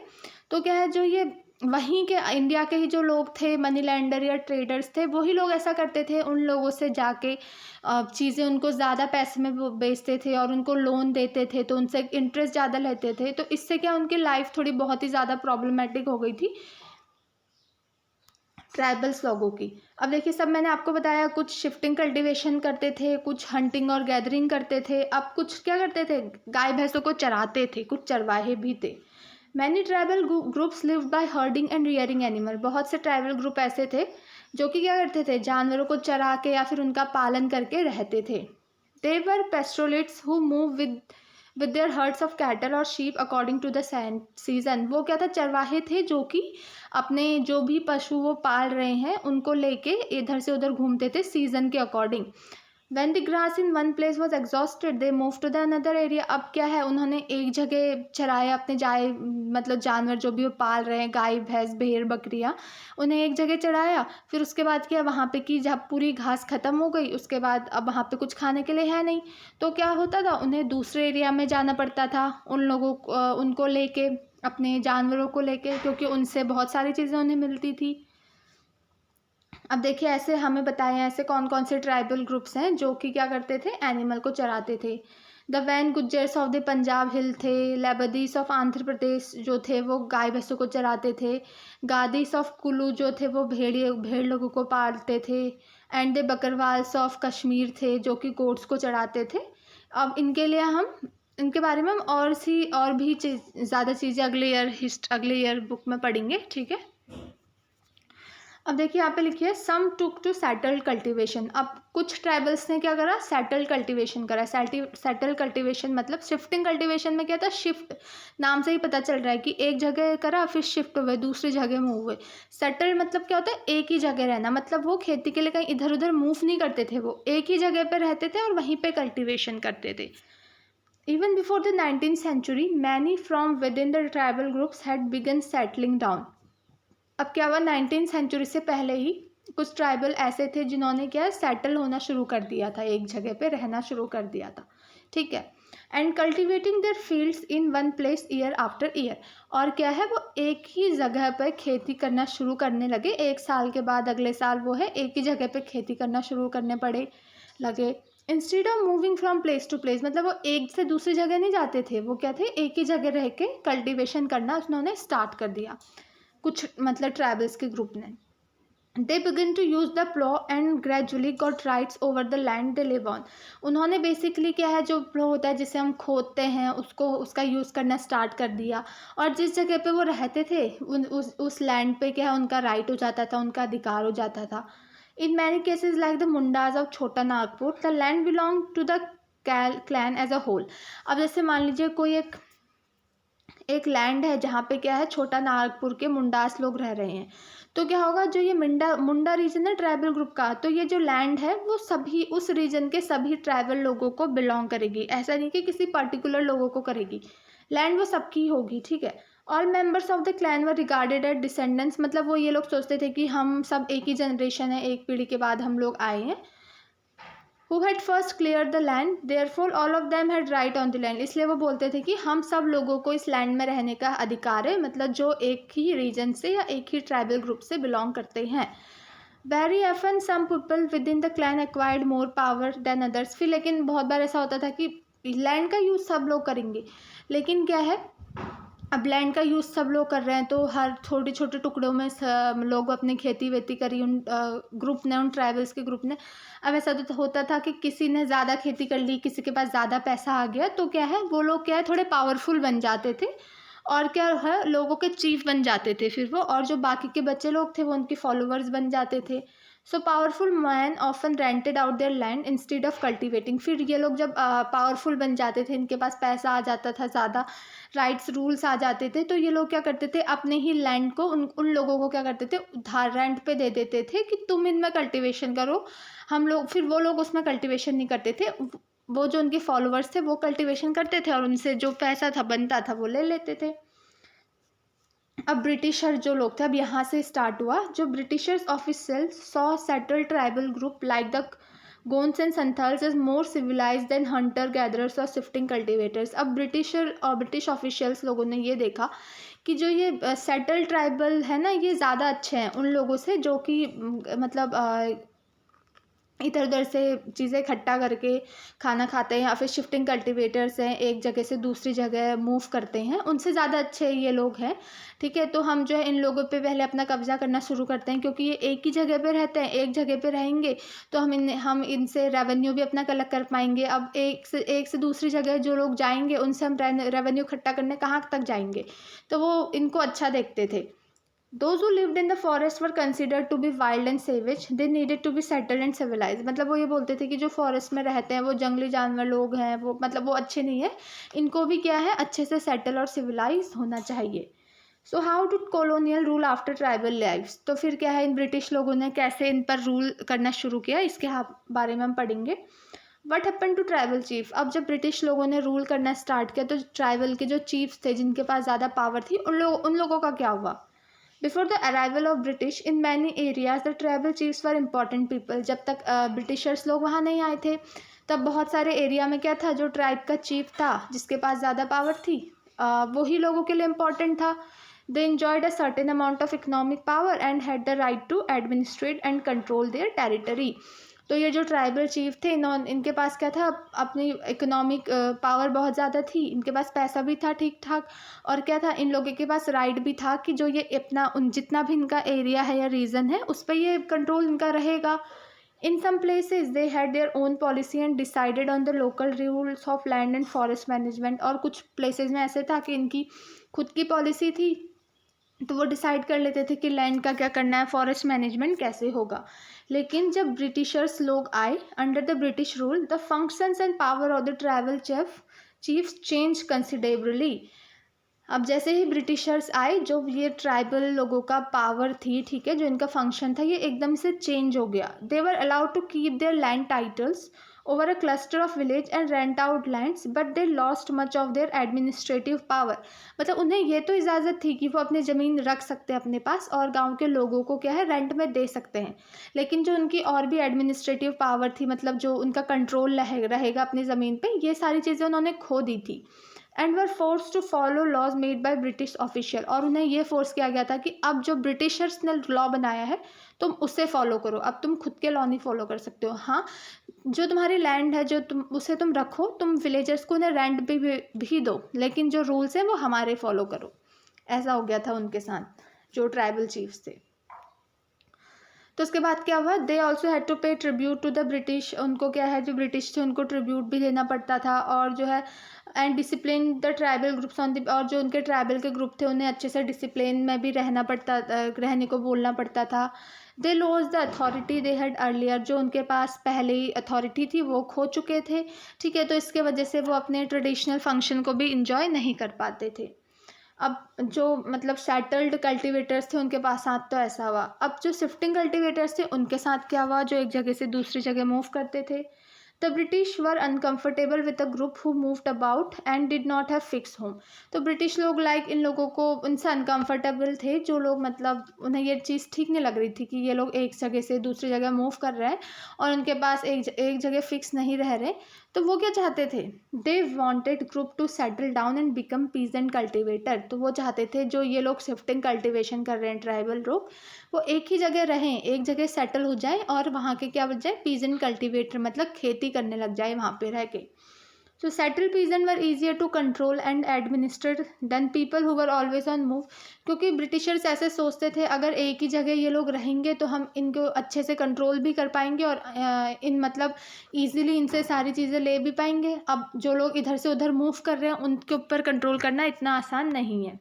तो क्या है, जो ये वहीं के इंडिया के ही जो लोग थे, मनी लैंडर या ट्रेडर्स थे, वही लोग ऐसा करते थे, उन लोगों से जाके चीज़ें उनको ज़्यादा पैसे में वो बेचते थे और उनको लोन देते थे, तो उनसे इंटरेस्ट ज़्यादा लेते थे। तो इससे क्या उनकी लाइफ थोड़ी बहुत ही ज़्यादा प्रॉब्लमेटिक हो गई थी ट्राइबल्स लोगों की। अब देखिए, सब मैंने आपको बताया, कुछ शिफ्टिंग कल्टीवेशन करते थे, कुछ हंटिंग और गैदरिंग करते थे, अब कुछ क्या करते थे, गाय भैंसों को चराते थे, कुछ चरवाहे भी थे। Many tribal groups lived bye herding and rearing animal. बहुत से ट्राइबल ग्रुप ऐसे थे जो कि क्या करते थे, जानवरों को चरा के या फिर उनका पालन करके रहते थे। They were pastoralists who move with their herds of cattle और sheep according to the season. वो क्या था, चरवाहे थे जो कि अपने जो भी पशु वो पाल रहे हैं उनको लेके इधर से उधर घूमते थे सीजन के according. When the grass in one place was exhausted, they moved to the another area। अब क्या है, उन्होंने एक जगह चराया अपने मतलब जानवर जो भी वो पाल रहे हैं, गाय भैंस भेड़ बकरियाँ, उन्हें एक जगह चराया। फिर उसके बाद क्या, वहाँ पे की जब पूरी घास ख़त्म हो गई, उसके बाद अब वहाँ पे कुछ खाने के लिए है नहीं, तो क्या होता था, उन्हें दूसरे एरिया में जाना पड़ता था, उन लोगों उनको लेके, अपने जानवरों को लेके, क्योंकि उनसे बहुत सारी चीज़ें उन्हें मिलती थी। अब देखिए, ऐसे हमें बताए हैं ऐसे कौन कौन से ट्राइबल ग्रुप्स हैं जो कि क्या करते थे, एनिमल को चराते थे। The Van Gujjars of the Punjab hill थे, लेबदीस ऑफ आंध्र प्रदेश जो थे वो गाय भैंसों को चराते थे, गादीस ऑफ कुल्लू जो थे वो भेड़ लोगों को पालते थे, एंड द बकरवाल्स ऑफ कश्मीर थे जो कि गोट्स को चराते थे। अब इनके बारे में हम और भी ज़्यादा चीज़ें अगले ईयर बुक में पढ़ेंगे, ठीक है। अब देखिए, यहाँ पे लिखिए सम टुक टू सेटल कल्टीवेशन। अब कुछ ट्राइबल्स ने क्या करा, सेटल कल्टीवेशन करा। सेटल कल्टीवेशन मतलब शिफ्टिंग कल्टीवेशन में क्या था, शिफ्ट, नाम से ही पता चल रहा है कि एक जगह करा फिर शिफ्ट हुए, दूसरी जगह मूव हुए। सेटल मतलब क्या होता है, एक ही जगह रहना, मतलब वो खेती के लिए कहीं इधर उधर मूव नहीं करते थे, वो एक ही जगह पर रहते थे और वहीं पर कल्टिवेशन करते थे। Even before the 19th century, many from within the tribal groups had begun settling down। अब क्या हुआ, 19th सेंचुरी से पहले ही कुछ ट्राइबल ऐसे थे जिन्होंने क्या सेटल होना शुरू कर दिया था, एक जगह पे रहना शुरू कर दिया था, ठीक है। And cultivating there fields in one place year after year. और क्या है, वो एक ही जगह पर खेती करना शुरू करने लगे, एक साल के बाद अगले साल वो है एक ही जगह पे खेती करना शुरू करने लगे। Instead of moving from place to place, मतलब वो एक से दूसरी जगह नहीं जाते थे, वो क्या थे, एक ही जगह रह के कल्टिवेशन करना उन्होंने स्टार्ट कर दिया, कुछ मतलब ट्राइबल्स के ग्रुप ने। They begin to use the plough and gradually got rights over the land they live on. उन्होंने बेसिकली क्या है, जो प्लो होता है जिसे हम खोदते हैं, उसका यूज़ करना स्टार्ट कर दिया, और जिस जगह पे वो रहते थे उस लैंड पे क्या है, उनका राइट हो जाता था, उनका अधिकार हो जाता था। In many cases like the Mundas of Chhota Nagpur, the land belong to the clan as a whole. अब जैसे मान लीजिए कोई एक लैंड है जहाँ पे क्या है, छोटा नागपुर के मुंडास लोग रह रहे हैं, तो क्या होगा, जो ये मुंडा रीजन है ट्राइबल ग्रुप का, तो ये जो लैंड है वो सभी उस रीजन के सभी ट्राइबल लोगों को बिलोंग करेगी, ऐसा नहीं कि किसी पर्टिकुलर लोगों को करेगी, लैंड वो सबकी होगी, ठीक है। All members of the clan were regarded as descendants, मतलब वो ये लोग सोचते थे कि हम सब एक ही जनरेशन है, एक पीढ़ी के बाद हम लोग आए हैं। Who had first cleared the land, therefore all of them had right on the land। इसलिए वो बोलते थे कि हम सब लोगों को इस लैंड में रहने का अधिकार है, मतलब जो एक ही रीजन से या एक ही ट्राइबल ग्रुप से बिलोंग करते हैं। Very often some people within the clan acquired more power than others। फिर लेकिन बहुत बार ऐसा होता था कि लैंड का यूज़ सब लोग करेंगे, लेकिन क्या है, अब लैंड का यूज़ सब लोग कर रहे हैं, तो हर छोटे छोटे टुकड़ों में लोग अपनी खेती वेती करी, उन ग्रुप ने, उन ट्राइबल्स के ग्रुप ने। अब ऐसा तो होता था कि किसी ने ज़्यादा खेती कर ली, किसी के पास ज़्यादा पैसा आ गया, तो क्या है, वो लोग क्या है, थोड़े पावरफुल बन जाते थे, और क्या है, लोगों के चीफ बन जाते थे फिर वो, और जो बाकी के बच्चे लोग थे वो उनके फॉलोअर्स बन जाते थे। So powerful man often rented out there land instead of cultivating. फिर ये लोग जब पावरफुल बन जाते थे, इनके पास पैसा आ जाता था, ज़्यादा राइट्स रूल्स आ जाते थे, तो ये लोग क्या करते थे, अपने ही लैंड को उन लोगों को क्या करते थे, उधार रेंट पे दे देते थे कि तुम इनमें कल्टिवेशन करो। हम लोग, फिर वो लोग उसमें कल्टिवेशन नहीं करते थे, वो जो उनके फॉलोअर्स थे वो कल्टिवेशन करते थे और उनसे जो पैसा था बनता था वो ले लेते थे। अब ब्रिटिशर जो लोग थे, अब यहाँ से स्टार्ट हुआ। जो Britishers officials saw settle tribal group like the Gonds and Santhals is more civilise than hunter gatherers और शिफ्टिंग कल्टिवेटर्स। अब ब्रिटिशर और ब्रिटिश ऑफिशियल्स लोगों ने ये देखा कि जो ये सेटल ट्राइबल है ना, ये ज़्यादा अच्छे हैं उन लोगों से जो कि मतलब इधर उधर से चीज़ें इकट्ठा करके खाना खाते हैं, या फिर शिफ्टिंग कल्टिवेटर्स हैं, एक जगह से दूसरी जगह मूव करते हैं, उनसे ज़्यादा अच्छे ये लोग हैं। ठीक है, तो हम जो है इन लोगों पे पहले अपना कब्जा करना शुरू करते हैं, क्योंकि ये एक ही जगह पे रहते हैं, एक जगह पे रहेंगे तो हम इनसे रेवेन्यू भी अपना कलेक्ट कर पाएंगे। अब एक से दूसरी जगह जो लोग जाएंगे उनसे हम रेवेन्यू इकट्ठा करने कहाँ तक जाएंगे, तो वो इनको अच्छा देखते थे। Those who lived in the forest were considered to be wild and savage. They needed to be settled and civilized. मतलब वो ये बोलते थे कि जो फॉरेस्ट में रहते हैं वो जंगली जानवर लोग हैं, वो मतलब वो अच्छे नहीं है, इनको भी क्या है, अच्छे से सेटल और सिविलाइज होना चाहिए। So how did colonial rule after tribal lives. तो फिर क्या है, इन ब्रिटिश लोगों ने कैसे इन पर रूल करना शुरू किया, इसके बारे में हम पढ़ेंगे। What happen to tribal chief. अब जब ब्रिटिश लोगों ने रूल करना स्टार्ट किया तो ट्राइबल के जो चीफ्स थे, जिनके पास ज़्यादा पावर थी, उन लोगों का क्या हुआ। Before the arrival of British, in many areas the tribal chiefs were important people. जब तक ब्रिटिशर्स लोग वहाँ नहीं आए थे, तब बहुत सारे एरिया में क्या था, जो ट्राइब का चीफ था, जिसके पास ज़्यादा पावर थी, वही लोगों के लिए इम्पॉर्टेंट था। They enjoyed a certain amount of economic power and had the right to administrate and control their territory. तो ये जो ट्राइबल चीफ थे, इनके पास क्या था, अपनी इकोनॉमिक पावर बहुत ज़्यादा थी, इनके पास पैसा भी था ठीक ठाक, और क्या था, इन लोगों के पास राइट भी था कि जो ये अपना जितना भी इनका एरिया है या रीजन है उस पर ये कंट्रोल इनका रहेगा। In some places they had their own policy and decided on the local rules of land and forest management. और कुछ प्लेसेस में ऐसे था कि इनकी खुद की पॉलिसी थी, तो वो डिसाइड कर लेते थे कि लैंड का क्या करना है, फॉरेस्ट मैनेजमेंट कैसे होगा। लेकिन जब ब्रिटिशर्स लोग आए under the British rule, the functions and power of the tribal chiefs change considerably. अब जैसे ही ब्रिटिशर्स आए, जो ये ट्राइबल लोगों का पावर थी, ठीक है, जो इनका फंक्शन था, ये एकदम से चेंज हो गया। They were allowed to keep their land titles over a cluster of village and rent out lands, but they lost much of their administrative power. मतलब उन्हें ये तो इजाज़त थी कि वो अपनी ज़मीन रख सकते हैं अपने पास और गांव के लोगों को क्या है, रेंट में दे सकते हैं, लेकिन जो उनकी और भी एडमिनिस्ट्रेटिव पावर थी, मतलब जो उनका कंट्रोल रहेगा अपनी ज़मीन पे, ये सारी चीज़ें उन्होंने खो दी थी। And were force to follow laws made by British official. और उन्हें ये फोर्स किया गया था कि अब जो ब्रिटिशर्स ने लॉ बनाया है तुम उसे फॉलो करो, अब तुम खुद के लॉ नहीं फॉलो कर सकते हो। हाँ, जो तुम्हारी लैंड है, जो उसे तुम रखो, तुम विलेजर्स को उन्हें रेंट भी दो, लेकिन जो रूल्स हैं वो हमारे फॉलो करो। ऐसा हो गया था उनके साथ, जो ट्राइबल चीफ्स थे। तो उसके बाद क्या हुआ, दे ऑल्सो हैड टू पे ट्रिब्यूट टू द ब्रिटिश। उनको क्या है, जो ब्रिटिश थे उनको ट्रिब्यूट भी देना पड़ता था, और जो है and discipline the tribal groups on the, और जो उनके ट्राइबल के ग्रुप थे उन्हें अच्छे से डिसिप्लिन में भी रहने को बोलना पड़ता था। They lost the authority they had earlier. जो उनके पास पहले ही अथॉरिटी थी वो खो चुके थे, ठीक है, तो इसके वजह से वो अपने ट्रेडिशनल फंक्शन को भी इंजॉय नहीं कर पाते थे। अब जो मतलब सेटल्ड कल्टिवेटर्स थे उनके पास साथ तो ऐसा हुआ। अब जो शिफ्टिंग कल्टिवेटर्स थे उनके साथ क्या हुआ, जो एक जगह से दूसरी जगह मूव करते थे। The British were uncomfortable with a group who moved about and did not have fix home. तो ब्रिटिश लोग इन लोगों को, उनसे अनकम्फर्टेबल थे, जो लोग मतलब उन्हें ये चीज़ ठीक नहीं लग रही थी कि ये लोग एक जगह से दूसरी जगह मूव कर रहे हैं और उनके पास एक जगह फिक्स नहीं रह रहे। तो वो क्या चाहते थे, they wanted group to settle down and become peasant cultivator. तो वो चाहते थे जो ये लोग शिफ्टिंग कल्टिवेशन कर रहे हैं ट्राइबल लोग, वो एक ही जगह रहें, एक जगह सेटल हो जाए और वहाँ के क्या बन जाए, पीजेंट कल्टिवेटर, मतलब खेती करने लग जाए वहाँ पे रह के। So settled peasants were easier to control and administer than people who were always on move. क्योंकि ब्रिटिशर्स ऐसे सोचते थे अगर एक ही जगह ये लोग रहेंगे तो हम इनको अच्छे से कंट्रोल भी कर पाएंगे और इन मतलब ईजिली इनसे सारी चीज़ें ले भी पाएंगे। अब जो लोग इधर से उधर मूव कर रहे हैं उनके ऊपर कंट्रोल करना इतना आसान नहीं है।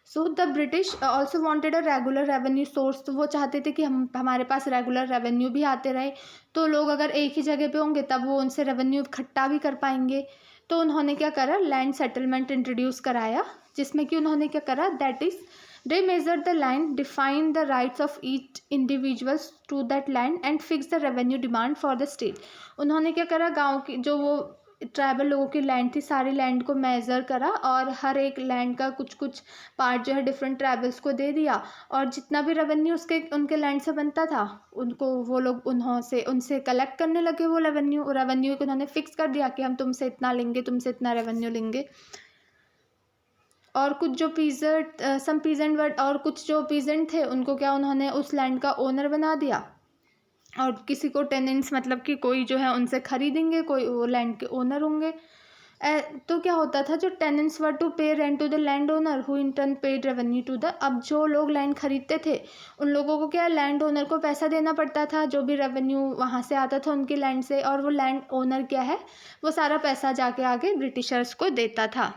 So the British also wanted a regular revenue source, तो वो चाहते थे कि हमारे पास रेगुलर रेवेन्यू भी आते रहे, तो लोग अगर एक ही जगह पे होंगे तब वो उनसे रेवेन्यू इकट्ठा भी कर पाएंगे। तो उन्होंने क्या करा, लैंड सेटलमेंट इंट्रोड्यूस कराया, जिसमें कि उन्होंने क्या करा, that is they measure the land, define the rights of each individuals to that land and fix the revenue demand for the state. उन्होंने क्या करा, गाँव की जो वो ट्राइबल लोगों की लैंड थी, सारी लैंड को मेज़र करा और हर एक लैंड का कुछ कुछ पार्ट जो है डिफरेंट ट्राइबल्स को दे दिया, और जितना भी रेवेन्यू उसके उनके लैंड से बनता था उनको वो लोग उनसे कलेक्ट करने लगे। वो रेवेन्यू को उन्होंने फिक्स कर दिया कि हम तुमसे इतना लेंगे, तुमसे इतना रेवेन्यू लेंगे। और कुछ जो कुछ जो पीजेंट थे उनको क्या, उन्होंने उस लैंड का ओनर बना दिया, और किसी को टेनेंट्स, मतलब कि कोई जो है उनसे खरीदेंगे, कोई वो लैंड के ओनर होंगे। तो क्या होता था, जो tenants were to pay rent to the land owner who in turn paid revenue to the, अब जो लोग लैंड खरीदते थे उन लोगों को क्या, लैंड ओनर को पैसा देना पड़ता था, जो भी रेवेन्यू वहाँ से आता था उनकी लैंड से, और वो लैंड ओनर क्या है, वो सारा पैसा जाके आगे ब्रिटिशर्स को देता था।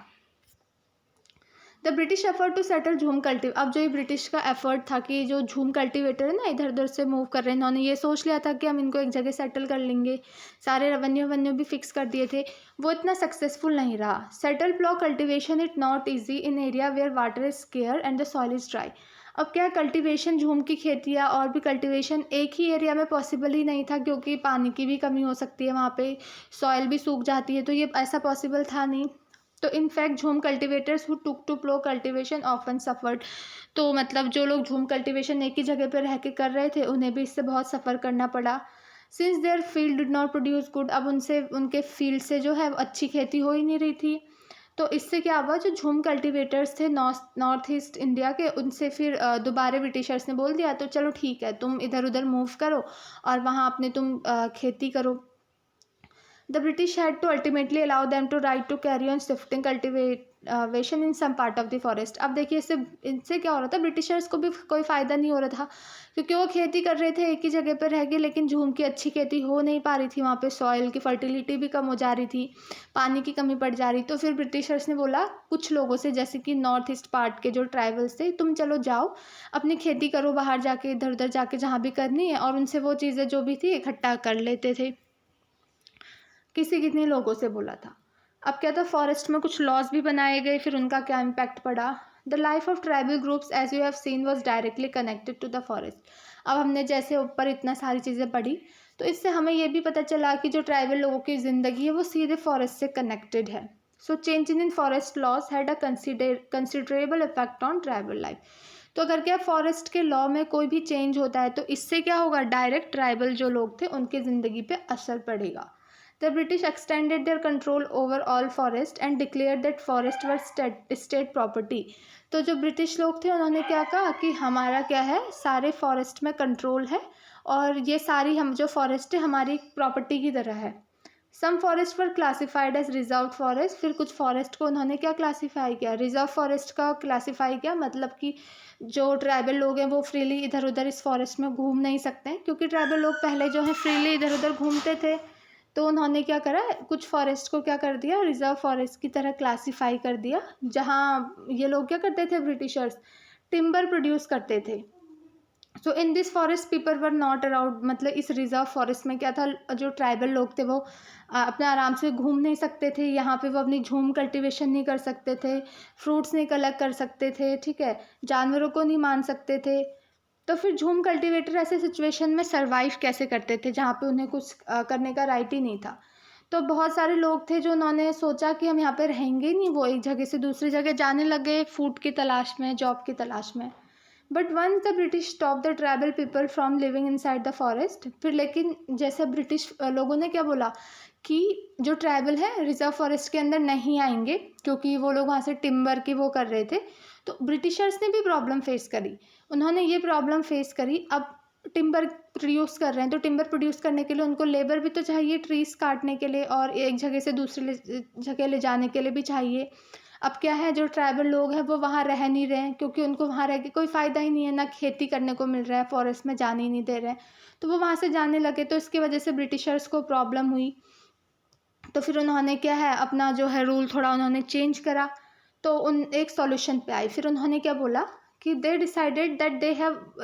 The British effort to settle jhum cultivators, अब जो ये ब्रिटिश का एफर्ट था कि जो झूम कल्टिवेटर है ना इधर उधर से मूव कर रहे हैं, इन्होंने ये सोच लिया था कि हम इनको एक जगह सेटल कर लेंगे, सारे रेवेन्यू भी फिक्स कर दिए थे, वो इतना सक्सेसफुल नहीं रहा। Settle plough cultivation it not easy in area where water is scarce and the soil is dry. अब क्या, कल्टीवेशन झूम की खेती या और भी कल्टीवेशन एक ही एरिया में पॉसिबल ही नहीं था, क्योंकि पानी की भी कमी हो सकती है वहाँ पे, सॉइल भी सूख जाती है, तो ये ऐसा पॉसिबल था नहीं। तो in fact jhum cultivators who took to plough cultivation often suffered, तो मतलब जो लोग झूम कल्टिवेशन एक ही जगह पर रह के कर रहे थे उन्हें भी इससे बहुत सफ़र करना पड़ा। Since their field did not produce good, अब उनके फील्ड से जो है अच्छी खेती हो ही नहीं रही थी। तो इससे क्या हुआ, जो झूम कल्टिवेटर्स थे नॉर्थ ईस्ट इंडिया के, उनसे फिर दोबारा ब्रिटिशर्स ने बोल दिया तो चलो ठीक है, तुम इधर उधर मूव करो और वहाँ अपने तुम खेती करो। The British had to ultimately allow them to right to carry on shifting cultivation in some part of the forest। अब देखिए इनसे क्या हो रहा था, ब्रिटिशर्स को भी कोई फ़ायदा नहीं हो रहा था, क्योंकि वो खेती कर रहे थे एक ही जगह पर रह के, लेकिन झूम की अच्छी खेती हो नहीं पा रही थी, वहाँ पे सॉइल की फर्टिलिटी भी कम हो जा रही थी, पानी की कमी पड़ जा रही। तो फिर ब्रिटिशर्स ने बोला कुछ लोगों से, जैसे कि नॉर्थ ईस्ट पार्ट के जो ट्राइबल्स थे, तुम चलो जाओ अपनी खेती करो बाहर जाके, इधर उधर जाके जहाँ भी करनी है, और उनसे वो चीज़ें जो भी थी इकट्ठा कर लेते थे। कितने लोगों से बोला था। अब क्या था, फॉरेस्ट में कुछ लॉज भी बनाए गए, फिर उनका क्या इम्पैक्ट पड़ा। The life of tribal groups as you have seen was directly connected to the forest. अब हमने जैसे ऊपर इतना सारी चीज़ें पढ़ी, तो इससे हमें ये भी पता चला कि जो ट्राइबल लोगों की ज़िंदगी है वो सीधे फॉरेस्ट से कनेक्टेड है। So change in forest laws had a considerable effect on tribal life. तो अगर क्या फॉरेस्ट के लॉ में कोई भी चेंज होता है तो इससे क्या होगा, डायरेक्ट ट्राइबल जो लोग थे उनकी ज़िंदगी पे असर पड़ेगा। The British extended their control over all forest and declared that forest were state property। तो जो ब्रिटिश लोग थे उन्होंने क्या कहा कि हमारा क्या है, सारे फॉरेस्ट में कंट्रोल है, और ये सारी हम जो फॉरेस्ट है हमारी प्रॉपर्टी की तरह है। सम फॉरेस्ट वर क्लासिफाइड एज रिजर्व फॉरेस्ट, फिर कुछ फॉरेस्ट को उन्होंने क्या क्लासीफाई किया, रिजर्व फॉरेस्ट का क्लासीफाई किया, मतलब कि जो ट्राइबल लोग हैं वो फ्रीली इधर उधर इस फॉरेस्ट में घूम नहीं सकते हैं, क्योंकि ट्राइबल लोग पहले जो है फ्रीली इधर उधर घूमते थे। तो उन्होंने क्या करा, कुछ फॉरेस्ट को क्या कर दिया, रिजर्व फॉरेस्ट की तरह क्लासीफाई कर दिया, जहाँ ये लोग क्या करते थे, ब्रिटिशर्स टिम्बर प्रोड्यूस करते थे। So in this forest people were not allowed, मतलब इस रिजर्व फॉरेस्ट में क्या था, जो ट्राइबल लोग थे वो अपने आराम से घूम नहीं सकते थे, यहाँ पे वो अपनी झूम कल्टीवेशन नहीं कर सकते थे, फ्रूट्स नहीं कलेक्ट कर सकते थे, ठीक है, जानवरों को नहीं मान सकते थे। तो फिर झूम कल्टीवेटर ऐसे सिचुएशन में सरवाइव कैसे करते थे जहाँ पे उन्हें कुछ करने का राइट ही नहीं था। तो बहुत सारे लोग थे जो उन्होंने सोचा कि हम यहाँ पे रहेंगे ही नहीं, वो एक जगह से दूसरी जगह जाने लगे फूड की तलाश में, जॉब की तलाश में। But once the British stop the tribal people from living inside the forest, फिर लेकिन जैसे ब्रिटिश लोगों ने क्या बोला कि जो ट्राइबल है रिजर्व फॉरेस्ट के अंदर नहीं आएंगे, क्योंकि वो लोग वहाँ से टिम्बर की वो कर रहे थे। तो ब्रिटिशर्स ने भी प्रॉब्लम फेस करी, उन्होंने ये प्रॉब्लम फेस करी। अब टिम्बर प्रोड्यूस कर रहे हैं, तो टिम्बर प्रोड्यूस करने के लिए उनको लेबर भी तो चाहिए, ट्रीज काटने के लिए और एक जगह से दूसरी जगह ले जाने के लिए भी चाहिए। अब क्या है, जो ट्राइबल लोग हैं वो वहाँ रह नहीं रहे हैं, क्योंकि उनको वहाँ रह के कोई फ़ायदा ही नहीं है, ना खेती करने को मिल रहा है, फॉरेस्ट में जाने ही नहीं दे रहे हैं, तो वो वहाँ से जाने लगे। तो इसकी वजह से ब्रिटिशर्स को प्रॉब्लम हुई। तो फिर उन्होंने क्या है, अपना जो है रूल थोड़ा उन्होंने चेंज करा। तो उन एक सॉल्यूशन पे आई। फिर उन्होंने क्या बोला कि they decided that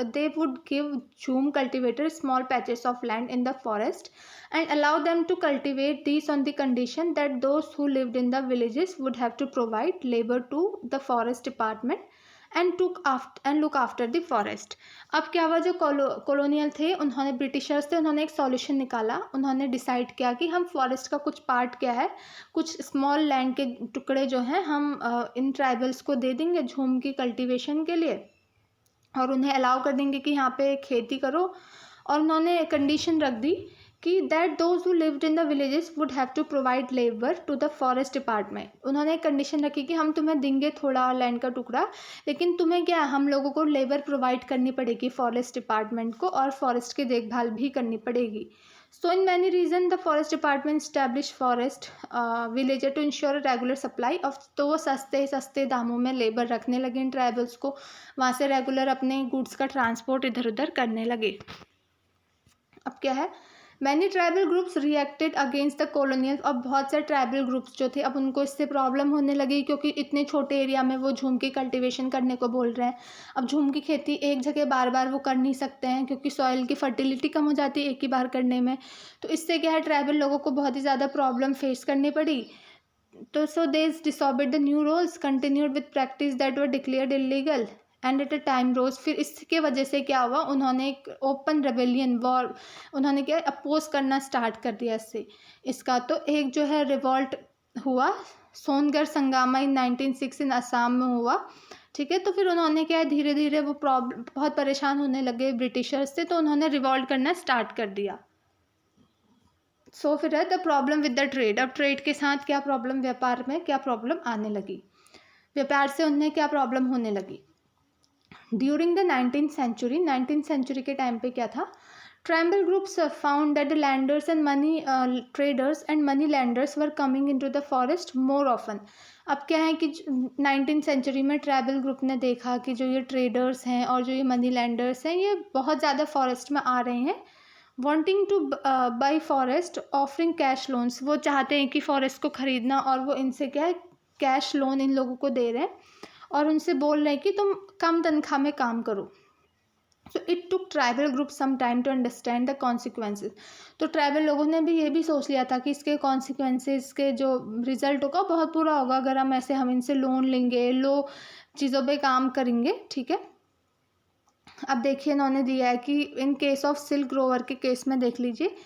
they would give jhum cultivator small patches of land in the forest and allow them to cultivate these on the condition that those who lived in the villages would have to provide labor to the forest department and look after the forest। अब क्या हुआ, जो colonial थे उन्होंने, Britishers थे, उन्होंने एक solution निकाला। उन्होंने डिसाइड किया कि हम फॉरेस्ट का कुछ पार्ट क्या है, कुछ स्मॉल लैंड के टुकड़े जो हैं हम इन ट्राइबल्स को दे देंगे झूम की कल्टीवेशन के लिए, और उन्हें अलाउ कर देंगे कि यहाँ पे खेती करो। और उन्होंने कंडीशन रख दी कि that those who lived in the villages would have to provide labour to the forest department. उन्होंने एक कंडीशन रखी कि हम तुम्हें देंगे थोड़ा लैंड का टुकड़ा, लेकिन तुम्हें क्या, हम लोगों को लेबर प्रोवाइड करनी पड़ेगी फॉरेस्ट डिपार्टमेंट को, और फॉरेस्ट की देखभाल भी करनी पड़ेगी। So in many region the forest department establish forest villager to ensure regular supply of. तो वो सस्ते दामों में लेबर रखने लगे इन ट्राइबल्स को, वहाँ से रेगुलर अपने गुड्स का ट्रांसपोर्ट इधर उधर करने लगे। अब क्या है, many tribal groups reacted against the colonial. अब बहुत सारे ट्राइबल ग्रुप्स जो थे, अब उनको इससे प्रॉब्लम होने लगी, क्योंकि इतने छोटे एरिया में वो झूम की कल्टीवेशन करने को बोल रहे हैं। अब झूम की खेती एक जगह बार बार वो कर नहीं सकते हैं, क्योंकि सॉइल की फर्टिलिटी कम हो जाती है एक ही बार करने में। तो इससे क्या है, ट्राइबल लोगों को बहुत ही ज़्यादा प्रॉब्लम फेस करनी पड़ी। तो so they disobeyed the new rules, continued with practice that were declared illegal and at a time rose. फिर इसके वजह से क्या हुआ, उन्होंने एक ओपन रेबेलियन वॉर, उन्होंने क्या अपोज करना स्टार्ट कर दिया इसका। तो एक जो है रिवॉल्ट हुआ, सोनगर संगामा इन 1906 इन असम में हुआ, ठीक है। तो फिर उन्होंने क्या है, धीरे धीरे वो प्रॉब्लम, बहुत परेशान होने लगे ब्रिटिशर्स से, तो उन्होंने रिवॉल्ट करना स्टार्ट कर दिया। सो फिर है the problem with the trade. अब ट्रेड के साथ क्या प्रॉब्लम, व्यापार में क्या प्रॉब्लम आने लगी, व्यापार से उन्हें क्या प्रॉब्लम होने लगी। ड्यूरिंग द 19th सेंचुरी के टाइम पे क्या था, tribal groups found that the landers and money traders and money landers were coming into the forest more often. अब क्या है कि 19th सेंचुरी में ट्राइबल ग्रुप ने देखा कि जो ये ट्रेडर्स हैं और जो ये मनी लैंडर्स हैं, ये बहुत ज़्यादा फॉरेस्ट में आ रहे हैं। Wanting two by forest offering cash loans, वो चाहते हैं कि फॉरेस्ट को ख़रीदना, और वो इनसे क्या है, कैश लोन इन लोगों को दे रहे हैं और उनसे बोल रहे हैं कि तुम कम तनख्वाह में काम करो। So it took tribal group some time to understand the consequences. तो ट्राइबल लोगों ने भी ये भी सोच लिया था कि इसके कॉन्सिक्वेंसेज के जो रिजल्ट होगा बहुत बुरा होगा, अगर हम इनसे लोन लेंगे, लो चीज़ों पे काम करेंगे, ठीक है। अब देखिए इन्होंने दिया है कि in case of silk Grover के केस में देख लीजिए,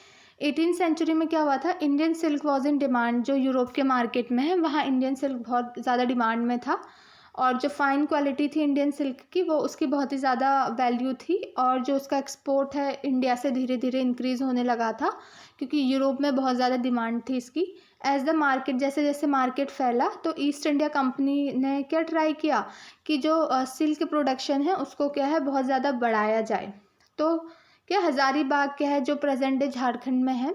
18th सेंचुरी में क्या हुआ था, Indian silk was in demand. जो यूरोप के मार्केट में है वहाँ इंडियन सिल्क बहुत ज़्यादा डिमांड में था, और जो फाइन क्वालिटी थी इंडियन सिल्क की, वो उसकी बहुत ही ज़्यादा वैल्यू थी, और जो उसका एक्सपोर्ट है इंडिया से धीरे धीरे इंक्रीज़ होने लगा था, क्योंकि यूरोप में बहुत ज़्यादा डिमांड थी इसकी। एज द मार्केट, जैसे जैसे मार्केट फैला, तो ईस्ट इंडिया कंपनी ने क्या ट्राई किया कि जो सिल्क प्रोडक्शन है उसको क्या है बहुत ज़्यादा बढ़ाया जाए। तो क्या हज़ारीबाग क्या है, जो प्रेजेंट डे झारखंड में है,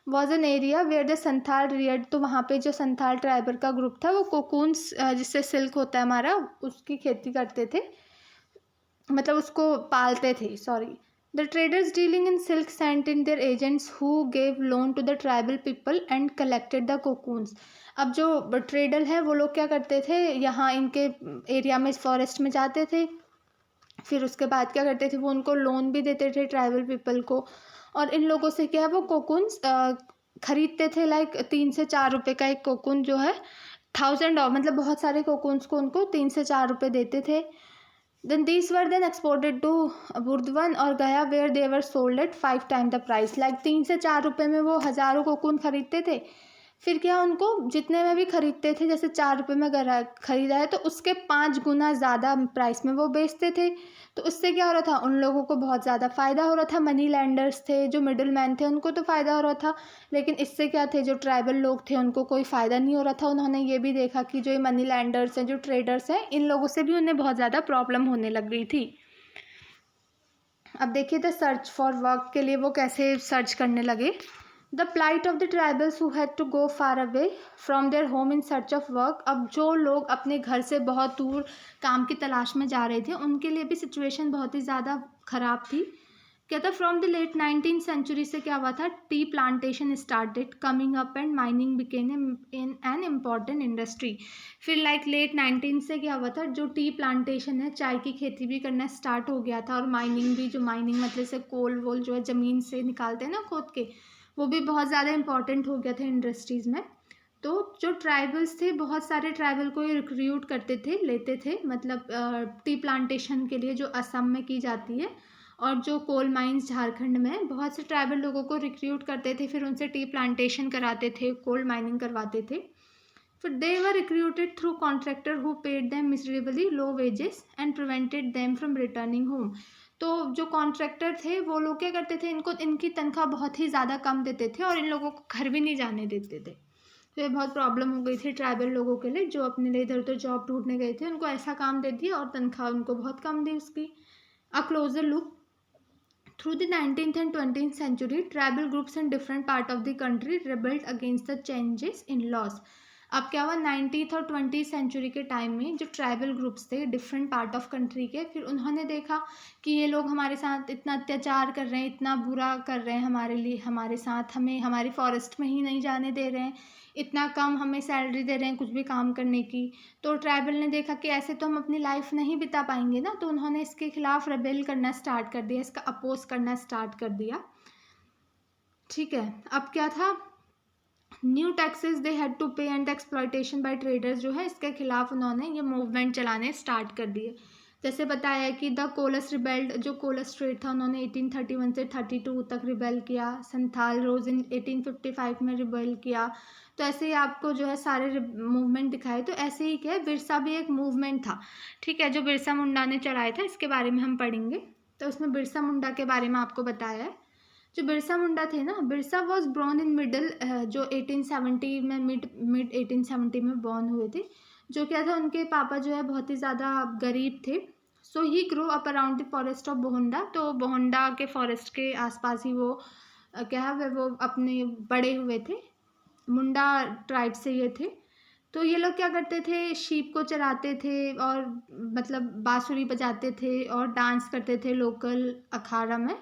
was an area where the Santhal reared. तो वहाँ पे जो संथाल ट्राइबर का ग्रुप था, वो कोकून्स, जिससे सिल्क होता है हमारा, उसकी खेती करते थे, मतलब उसको पालते थे, sorry. The traders dealing in silk sent in their agents who gave loan to the tribal people and collected the cocoons. अब जो ट्रेडर है वो लोग क्या करते थे, यहाँ इनके एरिया में फॉरेस्ट में जाते थे, फिर उसके बाद क्या करते थे, वो उनको लोन भी देते थे ट्राइबल पीपल को, और इन लोगों से क्या है वो कोकून्स खरीदते थे। लाइक 3 से 4 रुपये का एक कोकून जो है 1000 और मतलब बहुत सारे कोकून्स को उनको 3 से 4 रुपये देते थे। Then these were then exported to Burdwan और Gaya, where they were sold at 5 time the price. Like 3 से 4 रुपये में वो हज़ारों कोकून खरीदते थे, फिर क्या उनको जितने में भी खरीदते थे, जैसे 4 रुपये में खरीदा है तो उसके 5 गुना ज़्यादा प्राइस में वो बेचते थे। तो उससे क्या हो रहा था, उन लोगों को बहुत ज़्यादा फ़ायदा हो रहा था। मनी लैंडर्स थे, जो मिडिल मैन थे, उनको तो फ़ायदा हो रहा था, लेकिन इससे क्या थे, जो ट्राइबल लोग थे उनको कोई फ़ायदा नहीं हो रहा था। उन्होंने ये भी देखा कि जो ये मनी लैंडर्स हैं, जो ट्रेडर्स हैं, इन लोगों से भी उन्हें बहुत ज़्यादा प्रॉब्लम होने लग गई थी। अब देखिए द सर्च फॉर वर्क के लिए वो कैसे सर्च करने लगे। The plight of the tribals who had to go far away from their home in search of work. अब जो लोग अपने घर से बहुत दूर काम की तलाश में जा रहे थे, उनके लिए भी सिचुएशन बहुत ही ज़्यादा ख़राब थी। क्या था, from the late 19th century से क्या हुआ था, tea plantation started coming up and mining became in an important industry. फिर लाइक लेट 19 से क्या हुआ था, जो टी प्लांटेशन है, चाय की खेती भी करना स्टार्ट हो गया था, और माइनिंग भी, जो माइनिंग मतलब से कोल वोल जो है ज़मीन से निकालते हैं ना खोद के, वो भी बहुत ज़्यादा इंपॉर्टेंट हो गया था इंडस्ट्रीज़ में। तो जो ट्राइबल्स थे, बहुत सारे ट्राइबल को ही रिक्रूट करते थे, लेते थे, मतलब टी प्लांटेशन के लिए, जो असम में की जाती है, और जो कोल माइंस झारखंड में, बहुत से ट्राइबल लोगों को रिक्रूट करते थे, फिर उनसे टी प्लांटेशन कराते थे, कोल माइनिंग करवाते थे। फिर they were recruited through contractor who paid them miserably low wages and prevented them from returning home. तो जो कॉन्ट्रैक्टर थे वो लोग क्या करते थे, इनको इनकी तनख्वाह बहुत ही ज़्यादा कम देते थे, और इन लोगों को घर भी नहीं जाने देते थे। तो ये बहुत प्रॉब्लम हो गई थी ट्राइबल लोगों के लिए, जो अपने लिए इधर उधर जॉब ढूंढने गए थे, उनको ऐसा काम दे दिया और तनख्वाह उनको बहुत कम दी उसकी। A closer look through the 19th and 20th century, tribal groups in different part of the country rebelled against the changes in laws. अब क्या हुआ, 19th और 20th सेंचुरी के टाइम में जो ट्राइबल ग्रुप्स थे डिफरेंट पार्ट ऑफ कंट्री के, फिर उन्होंने देखा कि ये लोग हमारे साथ इतना अत्याचार कर रहे हैं, इतना बुरा कर रहे हैं हमारे लिए, हमारे साथ, हमें हमारी फॉरेस्ट में ही नहीं जाने दे रहे हैं, इतना कम हमें सैलरी दे रहे हैं कुछ भी काम करने की। तो ट्राइबल ने देखा कि ऐसे तो हम अपनी लाइफ नहीं बिता पाएंगे ना, तो उन्होंने इसके खिलाफ रेबेल करना स्टार्ट कर दिया, इसका अपोज करना स्टार्ट कर दिया। ठीक है, अब क्या था, new taxes they had to pay and exploitation by traders जो है, इसके खिलाफ उन्होंने ये मूवमेंट चलाने स्टार्ट कर दिए। जैसे बताया कि द कोलस रिबेल्ड, जो कोलस ट्रेड था, उन्होंने 1831 से 32 तक रिबेल किया। संथाल रोज इन 1855 में रिबेल किया। तो ऐसे ही आपको जो है सारे मूवमेंट दिखाए। तो ऐसे ही क्या है, बिरसा भी एक मूवमेंट था, ठीक है, जो बिरसा मुंडा ने चलाया था, इसके बारे में हम पढ़ेंगे। तो उसमें बिरसा मुंडा के बारे में आपको बताया है। जो बिरसा मुंडा थे ना, बिरसा वॉज ब्रॉर्न इन मिडल, जो 1870 में मिड 1870 में बॉर्न हुए थे। जो क्या था, उनके पापा जो है बहुत ही ज़्यादा गरीब थे। So he grow up around the forest of Bohonda. तो बोहंडा के फॉरेस्ट के आसपास ही वो क्या है, वो अपने बड़े हुए थे। मुंडा ट्राइब से ये थे। तो ये लोग क्या करते थे, शीप को चराते थे, और मतलब बांसुरी बजाते थे और डांस करते थे लोकल अखाड़ा में।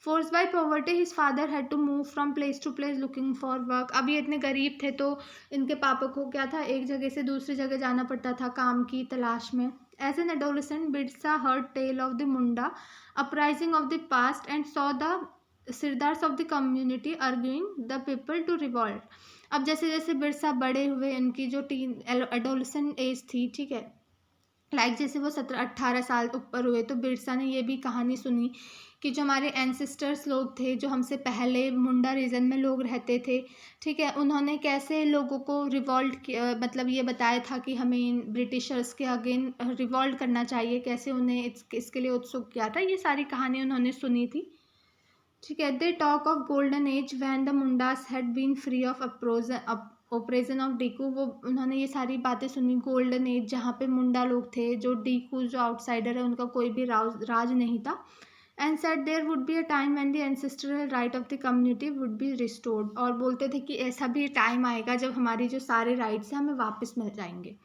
Force by poverty his father had to move from place to place looking for work. अब ये इतने गरीब थे, तो इनके पापा को क्या था, एक जगह से दूसरी जगह जाना पड़ता था काम की तलाश में। As an adolescent, Birsa heard tale of the Munda uprising of the past and saw the sirdars of the community arguing the people to revolt. अब जैसे जैसे बिरसा बड़े हुए, इनकी जो टीन एडोलेसेंट एज थी, ठीक है, लाइक जैसे वो 17-18 साल ऊपर हुए, तो बिरसा ने ये भी कहानी सुनी कि जो हमारे एंसेस्टर्स लोग थे, जो हमसे पहले मुंडा रीजन में लोग रहते थे, ठीक है, उन्होंने कैसे लोगों को रिवॉल्ट किया, मतलब ये बताया था कि हमें इन ब्रिटिशर्स के अगेन रिवॉल्ट करना चाहिए, कैसे उन्हें इसके लिए उत्सुक किया था। ये सारी कहानी उन्होंने सुनी थी, ठीक है। They talk of golden age when the Mundas had been free of operation of Diku. वो उन्होंने ये सारी बातें सुनी, गोल्डन एज जहाँ पे मुंडा लोग थे, जो डीकू जो आउटसाइडर है, उनका कोई भी राज नहीं था। And said there would be a time when the ancestral right of the community would be restored. और बोलते थे कि ऐसा भी टाइम आएगा जब हमारी जो सारे राइट्स हैं हमें वापस मिल जाएंगे।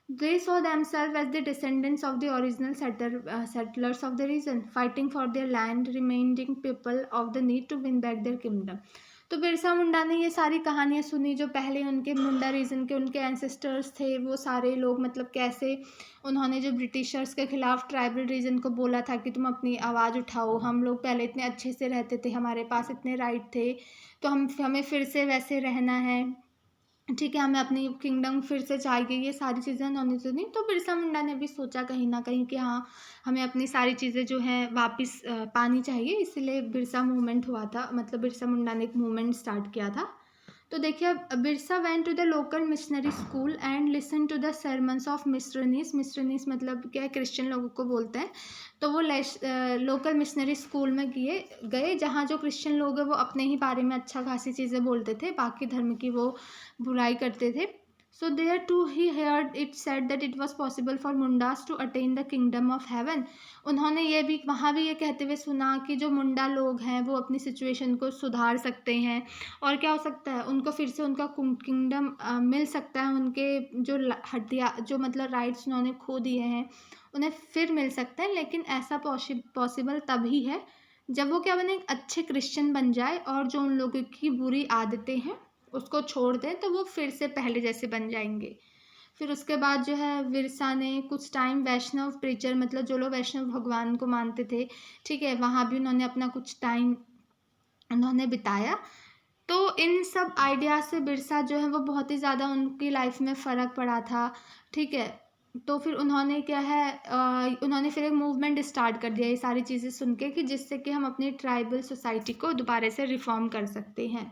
They saw themselves as the descendants of the original settlers of the region, fighting for their land, reminding people of the need to win back their kingdom. तो बिरसा मुंडा ने ये सारी कहानियाँ सुनी, जो पहले उनके मुंडा रीजन के उनके एंसेस्टर्स थे, वो सारे लोग, मतलब कैसे उन्होंने जो ब्रिटिशर्स के खिलाफ ट्राइबल रीजन को बोला था कि तुम अपनी आवाज़ उठाओ, हम लोग पहले इतने अच्छे से रहते थे, हमारे पास इतने राइट थे, तो हमें फिर से वैसे रहना है, ठीक है, हमें अपनी किंगडम फिर से चाहिए। ये सारी चीज़ें उन्होंने सुनी। तो बिरसा मुंडा ने भी सोचा कहीं ना कहीं कि हाँ, हमें अपनी सारी चीज़ें जो हैं वापस पानी चाहिए, इसलिए बिरसा मूवमेंट हुआ था, मतलब बिरसा मुंडा ने एक मूवमेंट स्टार्ट किया था। तो देखिए, Birsa went to the local missionary school and listen to the sermons of missionaries. Missionaries मतलब क्या है, क्रिश्चियन लोगों को बोलते हैं। तो वो लोकल मिशनरी स्कूल में गए, जहाँ जो क्रिश्चियन लोग हैं वो अपने ही बारे में अच्छा खासी चीज़ें बोलते थे, बाकी धर्म की वो बुराई करते थे। So there too he heard it said that it was possible for Mundas to attain the kingdom of heaven. उन्होंने ये भी वहाँ भी ये कहते हुए सुना कि जो मुंडा लोग हैं वो अपनी सिचुएशन को सुधार सकते हैं, और क्या हो सकता है, उनको फिर से उनका किंगडम मिल सकता है, उनके जो हड्डियाँ, जो मतलब राइट्स उन्होंने खो दिए हैं, उन्हें फिर मिल सकते हैं। लेकिन ऐसा पॉसिबल तभी है जब वो क्या बने, एक अच्छे क्रिश्चियन बन जाए और जो उन लोगों की बुरी आदतें हैं उसको छोड़ दें, तो वो फिर से पहले जैसे बन जाएंगे। फिर उसके बाद जो है विरसा ने कुछ टाइम वैष्णव प्रीचर, मतलब जो लोग वैष्णव भगवान को मानते थे, ठीक है, वहाँ भी उन्होंने अपना कुछ टाइम उन्होंने बिताया। तो इन सब आइडिया से बिरसा जो है वो बहुत ही ज़्यादा उनकी लाइफ में फ़र्क पड़ा था, ठीक है। तो फिर उन्होंने क्या है, उन्होंने फिर एक मूवमेंट स्टार्ट कर दिया ये सारी चीज़ें सुन के, कि जिससे कि हम अपनी ट्राइबल सोसाइटी को दोबारा से रिफॉर्म कर सकते हैं।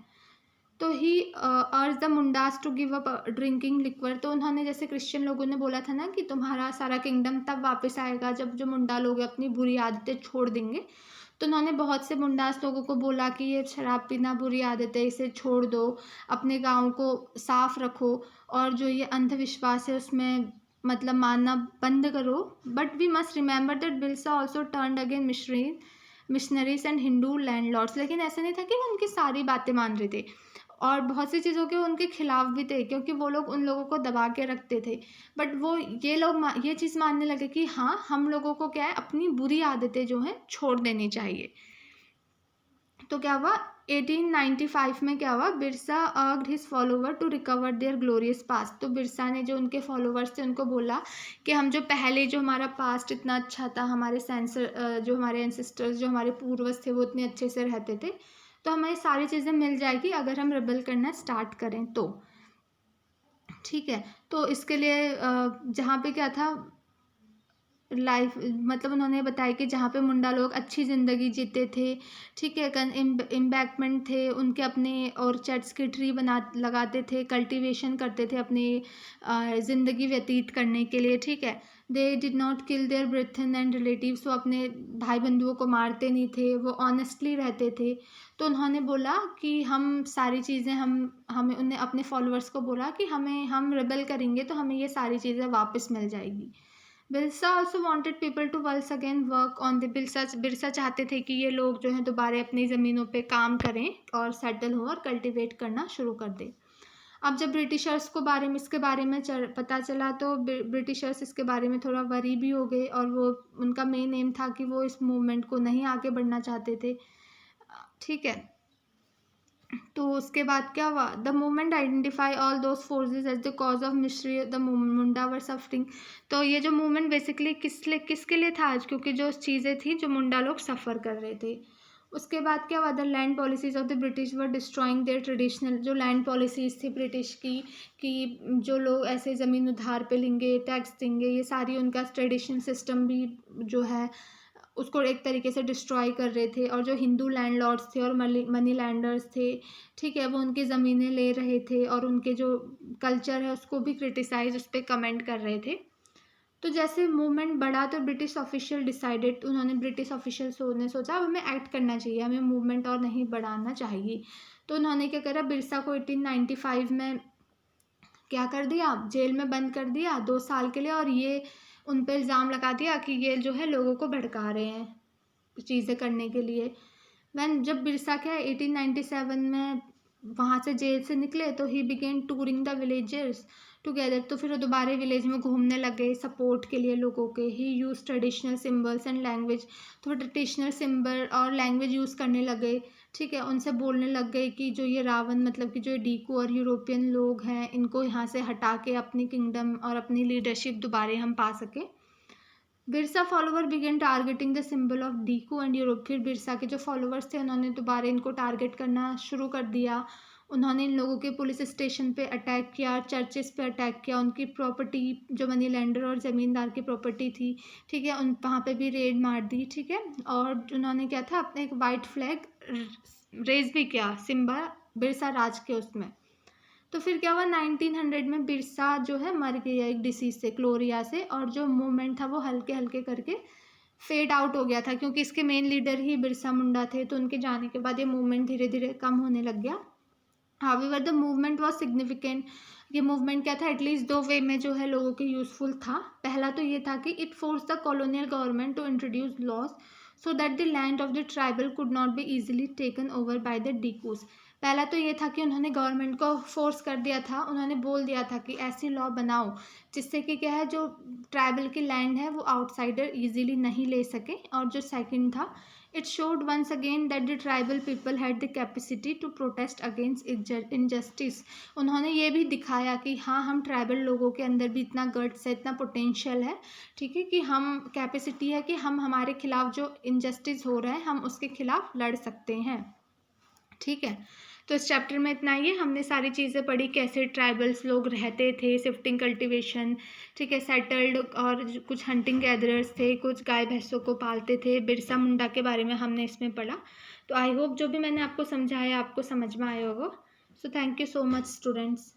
तो he urged the Mundas to give up drinking liquor. तो उन्होंने, जैसे क्रिश्चियन लोगों ने बोला था ना कि तुम्हारा सारा किंगडम तब वापस आएगा जब जो मुंडा लोग अपनी बुरी आदतें छोड़ देंगे। तो उन्होंने बहुत से मुंडास लोगों को बोला कि ये शराब पीना बुरी आदत है, इसे छोड़ दो, अपने गाँव को साफ रखो, और जो ये अंधविश्वास है उसमें मतलब मानना बंद करो। But we must remember that Birsa also turned again missionaries and Hindu landlords. लेकिन ऐसा नहीं था कि वो उनकी सारी बातें मान रहे थे, और बहुत सी चीज़ों के उनके खिलाफ भी थे, क्योंकि वो लोग उन लोगों को दबा के रखते थे। बट वो ये लोग ये चीज़ मानने लगे कि हाँ, हम लोगों को क्या है, अपनी बुरी आदतें जो हैं छोड़ देनी चाहिए। तो क्या हुआ, 1895 में क्या हुआ, Birsa urged his follower to recover their glorious past. तो बिरसा ने जो उनके फॉलोवर्स थे उनको बोला कि हम जो पहले जो हमारा पास्ट इतना अच्छा था, हमारे जो हमारे एंसेस्टर्स, जो हमारे पूर्वज थे वो इतने अच्छे से रहते थे, तो हमें सारी चीज़ें मिल जाएगी अगर हम रिबेल करना स्टार्ट करें तो, ठीक है। तो इसके लिए जहाँ पे क्या था, लाइफ मतलब उन्होंने बताया कि जहाँ पे मुंडा लोग अच्छी ज़िंदगी जीते थे, ठीक है, एम्बैंकमेंट थे उनके अपने, और चर्च के ट्री लगाते थे, कल्टीवेशन करते थे अपनी ज़िंदगी व्यतीत करने के लिए, ठीक है। They did not kill their brethren and relatives. वो अपने भाई बंधुओं को मारते नहीं थे, वो ऑनेस्टली रहते थे। तो उन्होंने बोला कि हम सारी चीज़ें हमें उन्हें अपने फॉलोअर्स को बोला कि हम रिबेल करेंगे तो हमें ये सारी चीज़ें वापस मिल जाएगी। Birsa also wanted people to once again work on the Birsa चाहते थे कि ये लोग जो हैं दोबारा अपनी ज़मीनों पे काम करें और सेटल हो और कल्टिवेट करना शुरू कर दें। अब जब ब्रिटिशर्स को इसके बारे में पता चला, तो ब्रिटिशर्स इसके बारे में थोड़ा वरी भी हो गए, और वो उनका मेन एम था कि वो इस मूवमेंट को नहीं आगे बढ़ना चाहते थे, ठीक है। तो उसके बाद क्या हुआ, the movement identify all those forces as the cause of misery the Munda were suffering. तो ये जो मूवमेंट बेसिकली किसके लिए था आज, क्योंकि जो चीज़ें थी जो मुंडा लोग सफ़र कर रहे थे। उसके बाद क्या हुआ, the land policies of the British were destroying there traditional, जो लैंड पॉलिसीज थी ब्रिटिश की, कि जो लोग ऐसे ज़मीन उधार पे लेंगे, टैक्स देंगे, ये सारी उनका ट्रेडिशनल सिस्टम भी जो है उसको एक तरीके से डिस्ट्रॉय कर रहे थे। और जो हिंदू लैंडलॉर्ड्स थे और मनी लैंडर्स थे, ठीक है, वो उनकी ज़मीनें ले रहे थे और उनके जो कल्चर है उसको भी क्रिटिसाइज, उस पर कमेंट कर रहे थे। तो जैसे मूवमेंट बढ़ा तो ब्रिटिश ऑफिशियल डिसाइडेड, उन्होंने ब्रिटिश ऑफिशियल्स ने सोचा अब हमें एक्ट करना चाहिए, हमें मूवमेंट और नहीं बढ़ाना चाहिए। तो उन्होंने क्या करा, बिरसा को 1895 में क्या कर दिया, जेल में बंद कर दिया 2 साल के लिए, और ये उन पर इल्ज़ाम लगा दिया कि ये जो है लोगों को भड़का रहे हैं चीज़ें करने के लिए। जब बिरसा क्या 1897 में वहाँ से जेल से निकले, तो ही begin touring the villages together. तो फिर वो दोबारा विलेज में घूमने लगे सपोर्ट के लिए लोगों के। He use traditional symbols and language, तो वो ट्रेडिशनल सिम्बल और लैंग्वेज यूज़ करने लगे, ठीक है। उनसे बोलने लग गए कि जो ये रावण, मतलब कि जो डीकू और यूरोपियन लोग हैं, इनको यहाँ से हटा के अपनी किंगडम और अपनी लीडरशिप दोबारा हम पा सकें। Birsa follower began targeting the symbol of diku and Europe. फिर बिरसा के जो फॉलोवर्स थे उन्होंने दोबारा इनको टारगेट करना शुरू कर दिया। उन्होंने इन लोगों के पुलिस स्टेशन पे अटैक किया, चर्चेस पे अटैक किया, उनकी प्रॉपर्टी जो मनी लैंडर और ज़मींदार की प्रॉपर्टी थी, ठीक है, उन वहाँ पे भी रेड मार दी, ठीक है। और उन्होंने क्या था, अपने एक वाइट फ्लैग रेज भी किया, सिम्बा बिरसा राज के उसमें। तो फिर क्या हुआ, 1900 में बिरसा जो है मर गया एक डिसीज से, क्लोरिया से, और जो मूवमेंट था वो हल्के हल्के करके फेड आउट हो गया था, क्योंकि इसके मेन लीडर ही बिरसा मुंडा थे। तो उनके जाने के बाद ये मूवमेंट धीरे धीरे कम होने लग गया। However the movement was significant. ये मूवमेंट क्या था, एटलीस्ट 2 वे में जो है लोगों के यूजफुल था। पहला तो ये था कि it force the colonial government to introduce laws so that the land of the tribal could not be easily taken over by the dikus. पहला तो ये था कि उन्होंने गवर्नमेंट को फोर्स कर दिया था, उन्होंने बोल दिया था कि ऐसी लॉ बनाओ जिससे कि क्या है, जो ट्राइबल की लैंड है वो आउटसाइडर इजीली नहीं ले सके। और जो सेकंड था, It showed once again that the tribal people had the capacity to protest against injustice. उन्होंने ये भी दिखाया कि हाँ, हम ट्राइबल लोगों के अंदर भी इतना गट्स है, इतना पोटेंशियल है, ठीक है, कि हम कैपेसिटी है कि हम हमारे खिलाफ जो इनजस्टिस हो रहा है हम उसके खिलाफ लड़ सकते हैं। ठीक है, तो इस चैप्टर में इतना ही है। हमने सारी चीज़ें पढ़ी, कैसे ट्राइबल्स लोग रहते थे, शिफ्टिंग कल्टीवेशन, ठीक है, सेटल्ड, और कुछ हंटिंग गैदरर्स थे, कुछ गाय भैंसों को पालते थे, बिरसा मुंडा के बारे में हमने इसमें पढ़ा। तो आई होप जो भी मैंने आपको समझाया आपको समझ में आया होगा। So thank you so much students.